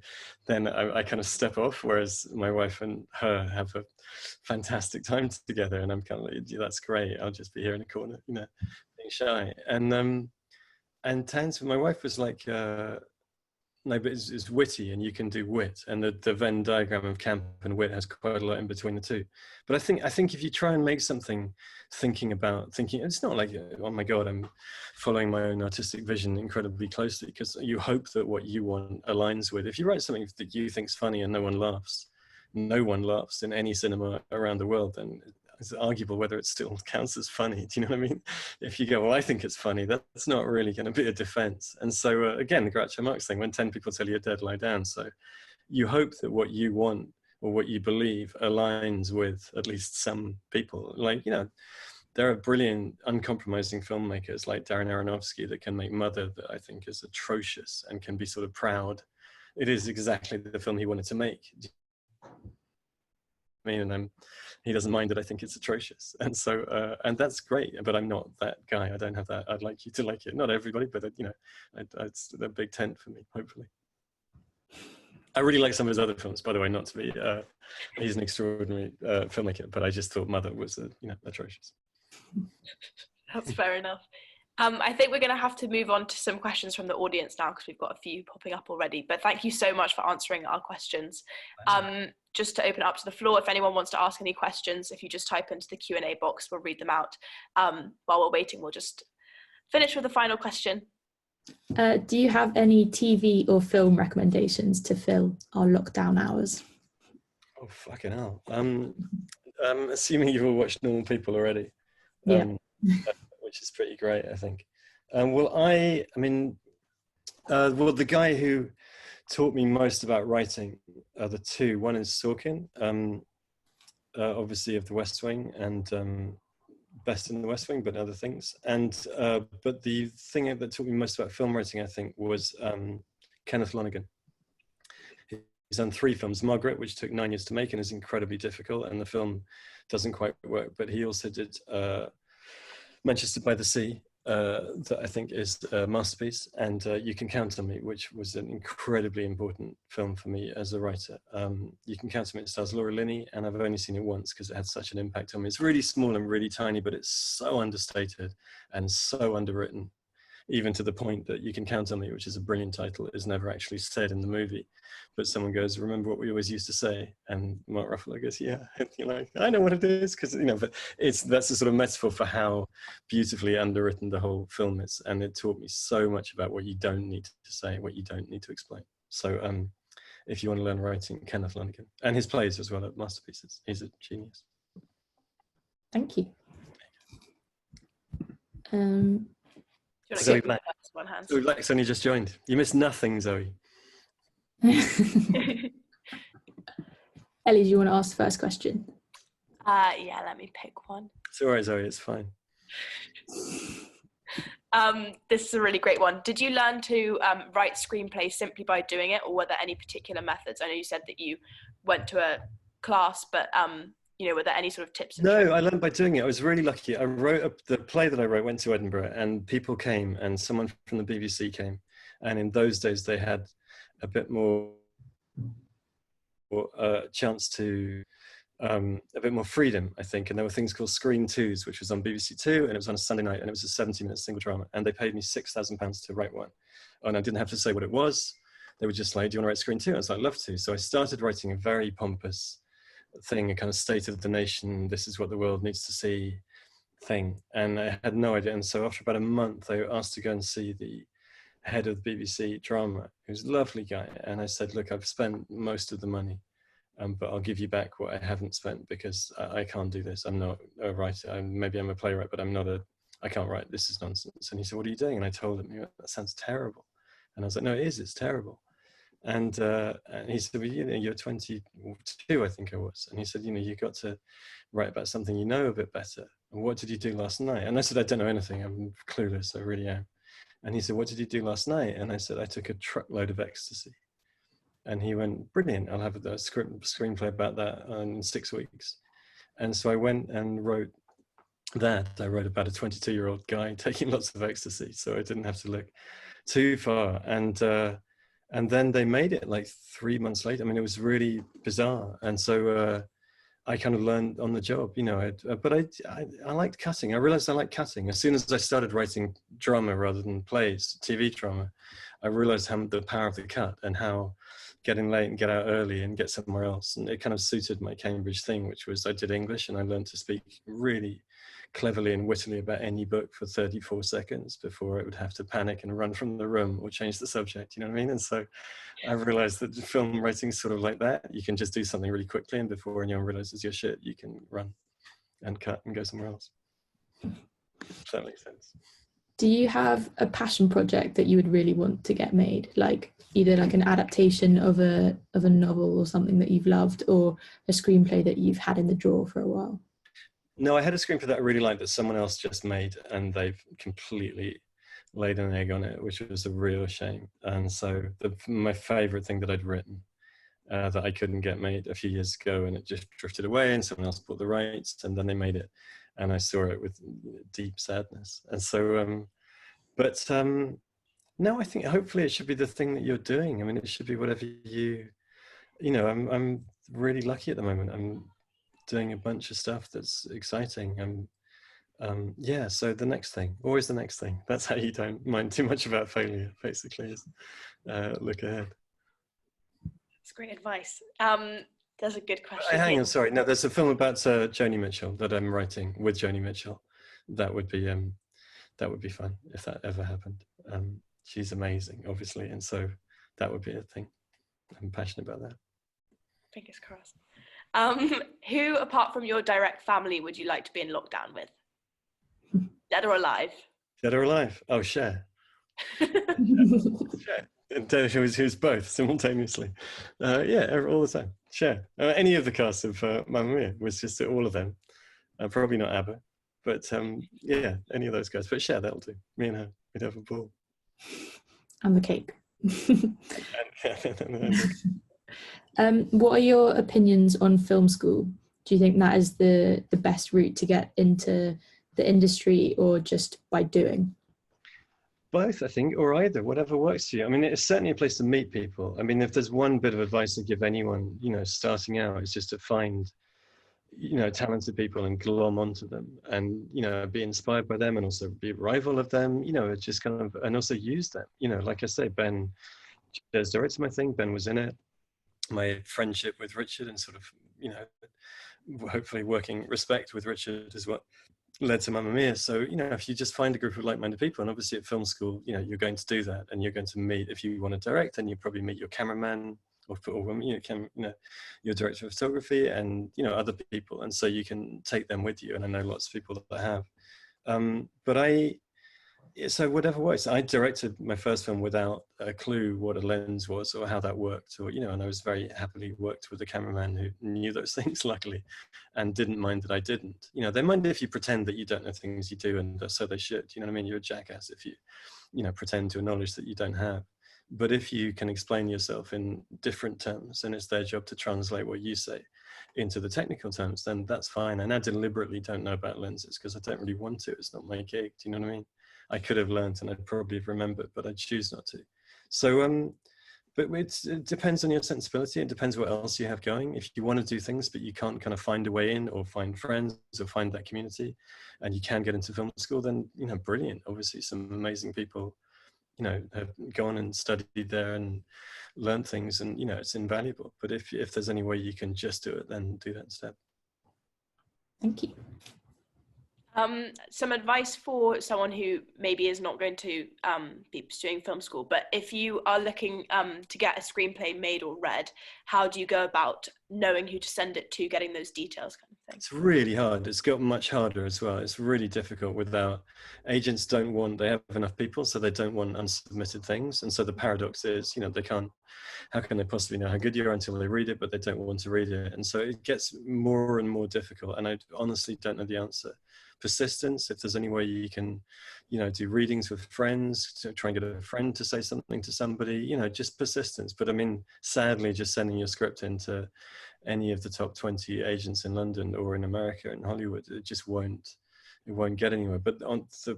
then I kind of step off. Whereas my wife and her have a fantastic time together, and I'm kind of like, yeah, that's great. I'll just be here in a corner, being shy. And Tans, my wife was like, no, but it's witty, and you can do wit, and the Venn diagram of camp and wit has quite a lot in between the two. But I think if you try and make something thinking, it's not like, oh my God, I'm following my own artistic vision incredibly closely, because you hope that what you want aligns with. If you write something that you think's funny and no one laughs in any cinema around the world, then it's arguable whether it still counts as funny. Do you know what I mean? If you go, well, I think it's funny, that's not really going to be a defense. And so again, the Groucho Marx thing, when 10 people tell you you're dead, lie down. So you hope that what you want or what you believe aligns with at least some people. Like, there are brilliant, uncompromising filmmakers like Darren Aronofsky that can make Mother, that I think is atrocious and can be sort of proud. It is exactly the film he wanted to make. And he doesn't mind it. I think it's atrocious, and so and that's great. But I'm not that guy. I don't have that. I'd like you to like it. Not everybody, but it's a big tent for me. Hopefully, I really like some of his other films. By the way, not to be. He's an extraordinary filmmaker, but I just thought Mother was atrocious. That's fair enough. I think we're going to have to move on to some questions from the audience now, because we've got a few popping up already. But thank you so much for answering our questions. just to open it up to the floor, if anyone wants to ask any questions, if you just type into the Q&A box, we'll read them out. While we're waiting, we'll just finish with the final question. Do you have any TV or film recommendations to fill our lockdown hours? Oh, fucking hell. Assuming you've all watched Normal People already, Yeah. which is pretty great, I think. Well, the guy who taught me most about writing are the two. One is Sorkin, obviously of The West Wing, and Best in the West Wing, but other things. And but the thing that taught me most about film writing, I think, was Kenneth Lonergan. He's done 3 films. Margaret, which took 9 years to make and is incredibly difficult, and the film doesn't quite work. But he also did Manchester by the Sea, that I think is a masterpiece, and You Can Count on Me, which was an incredibly important film for me as a writer. You Can Count on Me, it stars Laura Linney, and I've only seen it once because it had such an impact on me. It's really small and really tiny, but it's so understated and so underwritten, even to the point that You Can Count on Me, which is a brilliant title, is never actually said in the movie. But someone goes, remember what we always used to say? And Mark Ruffalo goes, yeah. And you're like, I know what it is, because, but that's a sort of metaphor for how beautifully underwritten the whole film is. And it taught me so much about what you don't need to say, what you don't need to explain. So if you want to learn writing, Kenneth Lonergan. And his plays as well are masterpieces. He's a genius. Thank you. Zoe Black. Zoe Black's only just joined. You missed nothing, Zoe. Ellie, do you want to ask the first question? Yeah, let me pick one. It's all right, Zoe, it's fine. This is a really great one. Did you learn to write screenplays simply by doing it, or were there any particular methods? I know you said that you went to a class, but were there any sort of tips? No, I learned by doing it. I was really lucky. I wrote the play that I wrote, went to Edinburgh, and people came, and someone from the BBC came. And in those days, they had a bit more chance to, a bit more freedom, I think. And there were things called Screen Twos, which was on BBC Two, and it was on a Sunday night, and it was a 70-minute single drama. And they paid me £6,000 to write one. And I didn't have to say what it was. They were just like, do you want to write Screen Two? I was like, I'd love to. So I started writing a very pompous thing, a kind of state of the nation, this is what the world needs to see thing. And I had no idea. And so after about a month, I asked to go and see the head of the BBC drama, who's a lovely guy. And I said, look, I've spent most of the money, but I'll give you back what I haven't spent, because I can't do this. I'm not a writer. Maybe I'm a playwright, but I can't write. This is nonsense. And he said, what are you doing? And I told him, that sounds terrible. And I was like, no, it is, it's terrible. And he said, well, you're 22, I think I was. And he said, you got to write about something you know a bit better. And what did you do last night? And I said, I don't know anything. I'm clueless. I really am. And he said, what did you do last night? And I said, I took a truckload of ecstasy. And he went, brilliant. I'll have a screenplay about that in 6 weeks. And so I went and wrote that. I wrote about a 22-year-old guy taking lots of ecstasy. So I didn't have to look too far. And then they made it like 3 months later. I mean, it was really bizarre. And so I kind of learned on the job, but I liked cutting. I realized I liked cutting. As soon as I started writing drama rather than plays, TV drama, I realized the power of the cut and how getting late and get out early and get somewhere else. And it kind of suited my Cambridge thing, which was I did English and I learned to speak really cleverly and wittily about any book for 34 seconds before it would have to panic and run from the room or change the subject, you know what I mean? And so I realized that film writing is sort of like that. You can just do something really quickly, and before anyone realizes your shit, you can run and cut and go somewhere else. If that makes sense. Do you have a passion project that you would really want to get made? Like either like an adaptation of a novel or something that you've loved, or a screenplay that you've had in the drawer for a while? No, I had a screenplay that I really liked that someone else just made, and they've completely laid an egg on it, which was a real shame. And so my favorite thing that I'd written that I couldn't get made a few years ago, and it just drifted away, and someone else bought the rights, and then they made it, and I saw it with deep sadness. And so, no, I think hopefully it should be the thing that you're doing. I mean, it should be whatever I'm really lucky at the moment. I'm doing a bunch of stuff that's exciting. Yeah, so the next thing, always the next thing. That's how you don't mind too much about failure, basically, is look ahead. That's great advice. That's a good question. Hang on, sorry. No, there's a film about Joni Mitchell that I'm writing with Joni Mitchell. That would be fun if that ever happened. She's amazing, obviously, and so that would be a thing. I'm passionate about that. Fingers crossed. Who, apart from your direct family, would you like to be in lockdown with? Dead or alive? Dead or alive? Oh, Cher. Cher. Who's both simultaneously. Yeah, all the time. Cher. Any of the cast of Mamma Mia was just all of them. Probably not ABBA, but yeah, any of those guys. But Cher, that'll do. Me and her, we'd have a ball. And the cake. What are your opinions on film school? Do you think that is the best route to get into the industry, or just by doing? Both, I think, or either, whatever works for you. I mean, it's certainly a place to meet people. I mean, if there's one bit of advice to give anyone, starting out, it's just to find, talented people and glom onto them, and, be inspired by them, and also be a rival of them, just kind of, and also use them. Like I say, Ben just directed my thing. Ben was in it. My friendship with Richard and sort of, hopefully working respect with Richard is what led to Mamma Mia. So, if you just find a group of like-minded people, and obviously at film school, you're going to do that, and you're going to meet, if you want to direct, then you probably meet your cameraman or your director of photography and, other people. And so you can take them with you. And I know lots of people that have. So whatever works. I directed my first film without a clue what a lens was or how that worked, or and I was very happily worked with a cameraman who knew those things, luckily, and didn't mind that I didn't. They mind if you pretend that you don't know things you do, and so they should. You know what I mean? You're a jackass if you, pretend to a knowledge that you don't have. But if you can explain yourself in different terms, and it's their job to translate what you say into the technical terms, then that's fine. And I deliberately don't know about lenses because I don't really want to. It's not my gig. Do you know what I mean? I could have learned and I'd probably have remembered, but I choose not to. So, but it depends on your sensibility. It depends what else you have going. If you want to do things, but you can't kind of find a way in, or find friends, or find that community, and you can get into film school, then, brilliant. Obviously, some amazing people, have gone and studied there and learned things, and, it's invaluable. But if there's any way you can just do it, then do that instead. Thank you. Some advice for someone who maybe is not going to be pursuing film school, but if you are looking to get a screenplay made or read, how do you go about knowing who to send it to, getting those details kind of thing? It's really hard. It's got much harder as well. It's really difficult without agents they have enough people, so they don't want unsubmitted things. And so the paradox is, how can they possibly know how good you are until they read it, but they don't want to read it. And so it gets more and more difficult. And I honestly don't know the answer. Persistence, if there's any way you can, do readings with friends, to try and get a friend to say something to somebody, just persistence. But I mean, sadly, just sending your script into any of the top 20 agents in London or in America and Hollywood, it won't get anywhere. But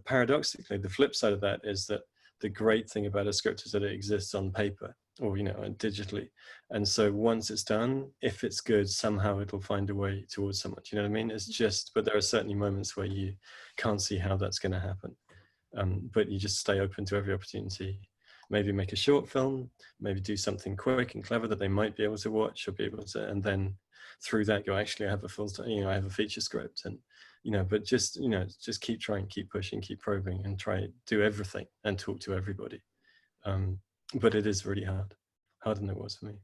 paradoxically, the flip side of that is that the great thing about a script is that it exists on paper, or digitally. And so once it's done, if it's good, somehow it'll find a way towards someone. You know what I mean? It's just, but there are certainly moments where you can't see how that's going to happen. But you just stay open to every opportunity. Maybe make a short film, maybe do something quick and clever that they might be able to watch or be able to, and then through that go, actually I have a full, I have a feature script, and but just keep trying, keep pushing, keep probing, and try do everything and talk to everybody. But it is really hard, harder than it was for me.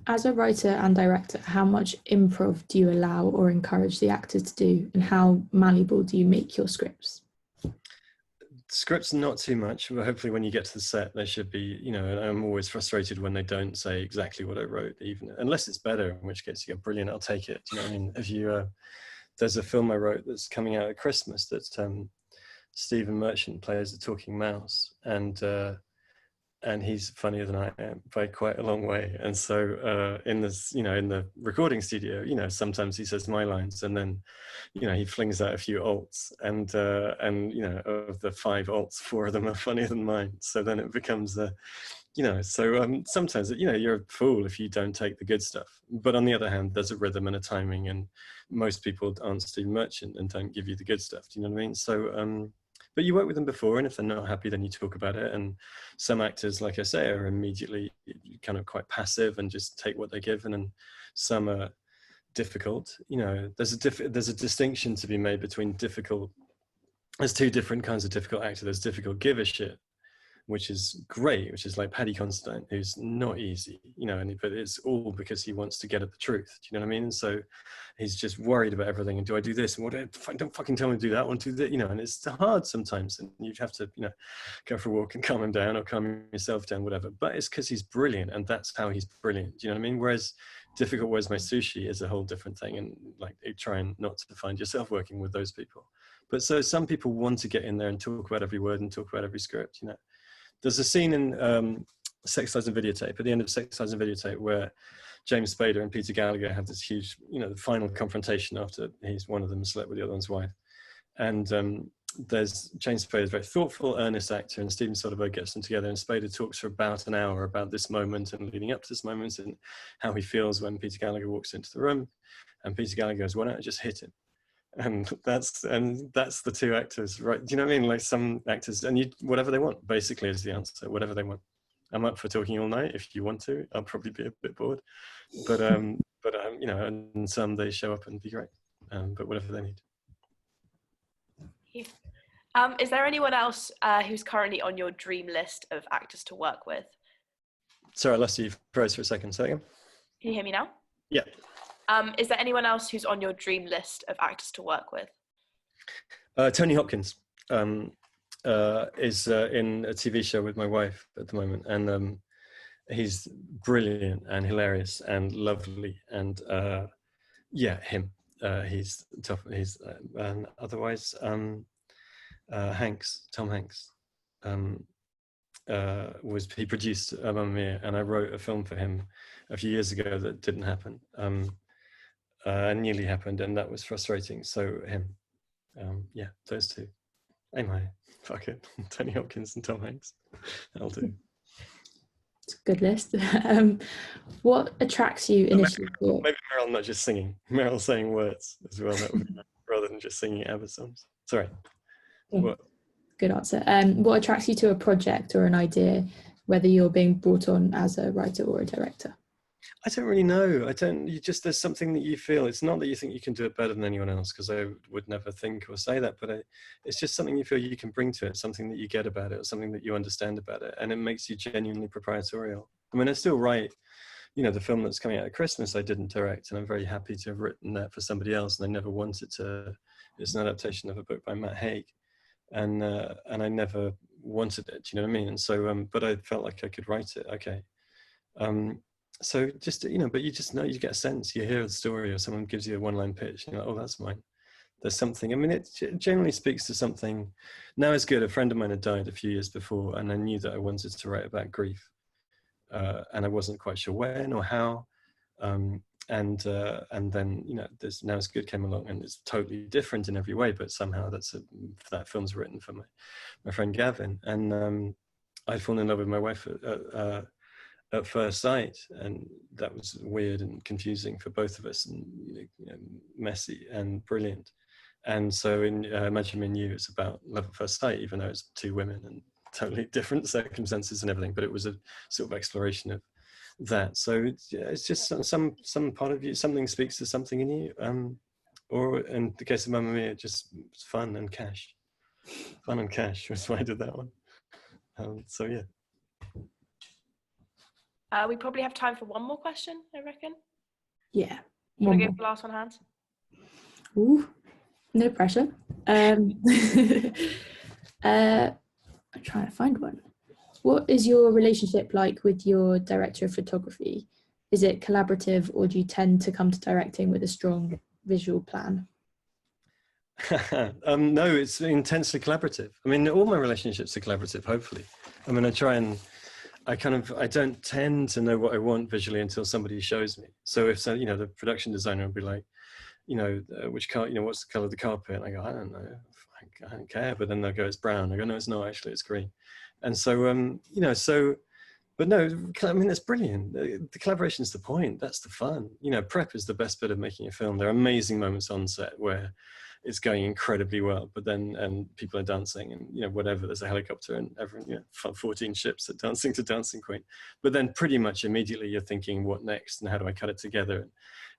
As a writer and director, how much improv do you allow or encourage the actors to do, and how malleable do you make your scripts? Scripts, not too much, but hopefully when you get to the set, there should be, I'm always frustrated when they don't say exactly what I wrote, even unless it's better, in which case you go, brilliant, I'll take it. Do you know what I mean? If you, there's a film I wrote that's coming out at Christmas that Stephen Merchant plays a talking mouse, and he's funnier than I am by quite a long way. And so in this, in the recording studio, sometimes he says my lines, and then, he flings out a few alts, and of the 5 alts, 4 of them are funnier than mine. So then it becomes sometimes, you're a fool if you don't take the good stuff. But on the other hand, there's a rhythm and a timing, and most people aren't Steve Merchant and don't give you the good stuff. Do you know what I mean? So but you work with them before, and if they're not happy, then you talk about it. And some actors, like I say, are immediately kind of quite passive and just take what they're given, and some are difficult. You know, there's a distinction to be made between difficult. There's two different kinds of difficult actor. There's difficult give a shit, which is great, which is like Paddy Considine, who's not easy, you know, but it's all because he wants to get at the truth. Do you know what I mean? And so he's just worried about everything. And do I do this? And don't fucking tell me to do that. I want to do that, you know, and it's hard sometimes. And you have to, you know, go for a walk and calm him down, or calm yourself down, whatever. But it's because he's brilliant, and that's how he's brilliant. Do you know what I mean? Whereas difficult Where's My Sushi is a whole different thing. And like, trying not to find yourself working with those people. But so some people want to get in there and talk about every word and talk about every script, you know. There's a scene in Sex, Lies and Videotape, at the end of Sex, Lies and Videotape, where James Spader and Peter Gallagher have this huge, you know, the final confrontation after one of them slept with the other one's wife. And there's James Spader's very thoughtful, earnest actor, and Steven Soderbergh gets them together, and Spader talks for about an hour about this moment and leading up to this moment and how he feels when Peter Gallagher walks into the room. And Peter Gallagher goes, "Why don't I just hit him?" And that's the two actors, right? Do you know what I mean? Like, some actors, and whatever they want basically is the answer. Whatever they want. I'm up for talking all night if you want to. I'll probably be a bit bored, but you know, and some they show up and be great. But whatever they need. Is there anyone else who's currently on your dream list of actors to work with? Sorry, I lost you. Froze for a second. Say again. Can you hear me now? Yeah. Is there anyone else who's on your dream list of actors to work with? Tony Hopkins is in a TV show with my wife at the moment, and he's brilliant and hilarious and lovely, and yeah, him. He's tough. He's and otherwise Tom Hanks. He produced Mamma Mia, and I wrote a film for him a few years ago that didn't happen. Nearly happened, and that was frustrating. So him, yeah, those two. Aim high, fuck it. Tony Hopkins and Tom Hanks. That'll do. It's a good list. What attracts you initially? Maybe Meryl not just singing. Meryl saying words as well, that would be, rather than just singing ABBA songs. Sorry. Yeah. What? Good answer. What attracts you to a project or an idea, whether you're being brought on as a writer or a director? I don't really know. There's something that you feel. It's not that you think you can do it better than anyone else, because I would never think or say that, but it's just something you feel you can bring to it, something that you get about it, or something that you understand about it, and it makes you genuinely proprietorial. I mean, I still write, you know, the film that's coming out at Christmas, I didn't direct, and I'm very happy to have written that for somebody else, and I never wanted to. It's an adaptation of a book by Matt Haig, and I never wanted it, you know what I mean? And so, but I felt like I could write it, okay. So just, you know, but you just know, you get a sense, you hear a story or someone gives you a one-line pitch, and you're like, oh, that's mine. There's something, I mean, it generally speaks to something. Now it's good. A friend of mine had died a few years before, and I knew that I wanted to write about grief. And I wasn't quite sure when or how. And then, you know, Now It's Good came along, and it's totally different in every way, but somehow that film's written for my friend Gavin. And I'd fallen in love with my wife at first sight, and that was weird and confusing for both of us, and you know, messy and brilliant. And so in Imagine Me and You, it's about love at first sight, even though it's two women and totally different circumstances and everything, but it was a sort of exploration of that. So it's just some part of you, something speaks to something in you, or in the case of Mamma Mia, just fun and cash. Fun and cash was why I did that one. So yeah. We probably have time for one more question, I reckon. Yeah. You want to go for the last one, Hans? Ooh, no pressure. I'm trying to find one. What is your relationship like with your director of photography? Is it collaborative, or do you tend to come to directing with a strong visual plan? No, it's intensely collaborative. I mean, all my relationships are collaborative, hopefully. I mean, I don't tend to know what I want visually until somebody shows me. So if so, you know, the production designer will be like, you know, which color, you know, what's the color of the carpet? And I go, I don't know, I don't care. But then they'll go, it's brown. I go, no, it's not, actually, it's green. And so, you know, so But no, I mean, it's brilliant. The collaboration is the point. That's the fun. You know, prep is the best bit of making a film. There are amazing moments on set where it's going incredibly well, but then, and people are dancing and, you know, whatever, there's a helicopter and everyone, you know, 14 ships are dancing to Dancing Queen. But then pretty much immediately you're thinking, what next? And how do I cut it together? And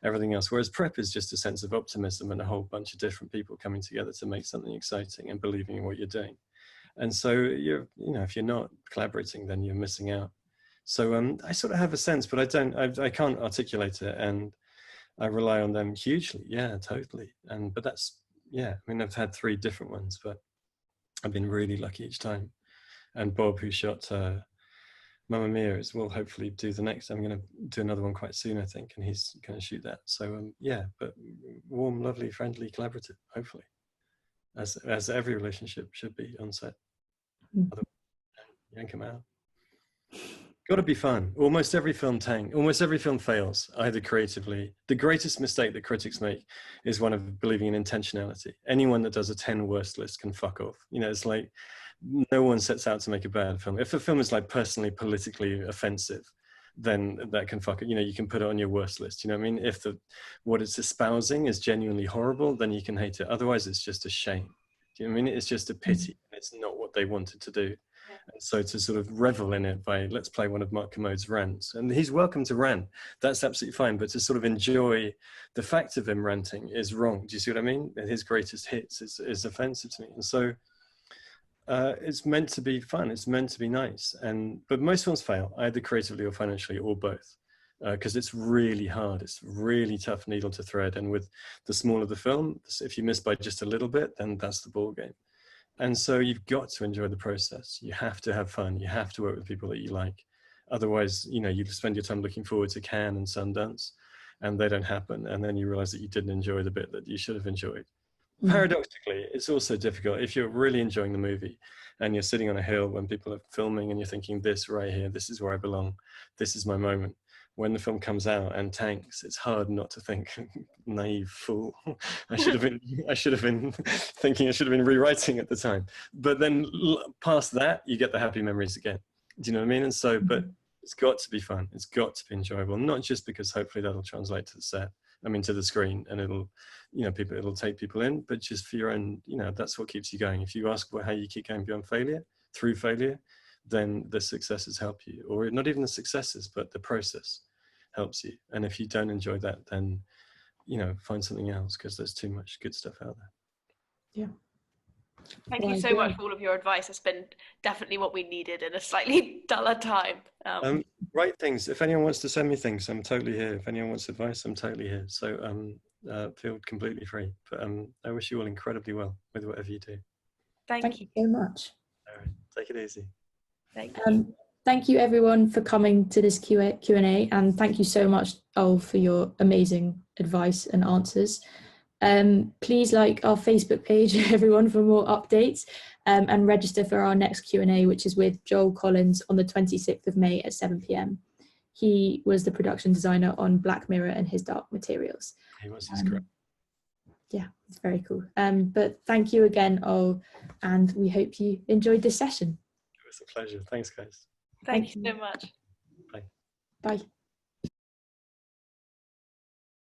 everything else. Whereas prep is just a sense of optimism and a whole bunch of different people coming together to make something exciting and believing in what you're doing. And so you're, you know, if you're not collaborating, then you're missing out. So I sort of have a sense, but I can't articulate it, and I rely on them hugely. Yeah, totally. But that's, yeah, I mean, I've had 3 different ones, but I've been really lucky each time. And Bob, who shot Mamma Mia, will hopefully do the next. I'm going to do another one quite soon, I think, and he's going to shoot that. So yeah, but warm, lovely, friendly, collaborative, hopefully, as every relationship should be on set. Otherwise, yank them out. Got to be fun. Almost every film fails, either creatively. The greatest mistake that critics make is one of believing in intentionality. Anyone that does a 10 worst list can fuck off. You know, it's like no one sets out to make a bad film. If a film is like personally, politically offensive, then that can fuck it. You know, you can put it on your worst list. You know what I mean? If what it's espousing is genuinely horrible, then you can hate it. Otherwise, it's just a shame. Do you know what I mean? It's just a pity. It's not what they wanted to do. And so to sort of revel in it by, let's play one of Mark Commode's rants, and he's welcome to rant, that's absolutely fine, but to sort of enjoy the fact of him ranting is wrong. Do you see what I mean? His greatest hits is offensive to me. And so it's meant to be fun, it's meant to be nice, but most films fail, either creatively or financially, or both, because it's really hard, it's really tough needle to thread, and with the smaller the film, if you miss by just a little bit, then that's the ball game. And so you've got to enjoy the process. You have to have fun. You have to work with people that you like. Otherwise, you know, you spend your time looking forward to Cannes and Sundance, and they don't happen. And then you realize that you didn't enjoy the bit that you should have enjoyed. Paradoxically, it's also difficult if you're really enjoying the movie and you're sitting on a hill when people are filming and you're thinking, this right here, this is where I belong. This is my moment. When the film comes out and tanks, it's hard not to think, naive fool. I should have been thinking I should have been rewriting at the time. But then past that, you get the happy memories again. Do you know what I mean? And so, but it's got to be fun. It's got to be enjoyable. Not just because hopefully that'll translate to the set. I mean, to the screen, and it'll, you know, it'll take people in. But just for your own, you know, that's what keeps you going. If you ask how you keep going beyond failure, through failure, then the successes help you, or not even the successes, but the process helps you. And if you don't enjoy that, then, you know, find something else, because there's too much good stuff out there. Yeah. Thank you so much for all of your advice. It's been definitely what we needed in a slightly duller time. Write things. If anyone wants to send me things, I'm totally here. If anyone wants advice, I'm totally here. So feel completely free. But I wish you all incredibly well with whatever you do. Thank you so much. All right, take it easy. Thank you. Thank you everyone for coming to this Q&A, and thank you so much, Ol, for your amazing advice and answers. Please like our Facebook page, everyone, for more updates, and register for our next Q&A, which is with Joel Collins on the 26th of May at 7 p.m. He was the production designer on Black Mirror and His Dark Materials. He was, he's great. Yeah, it's very cool. But thank you again, Ol, and we hope you enjoyed this session. It was a pleasure. Thanks, guys. Thank you so much. Bye. Bye.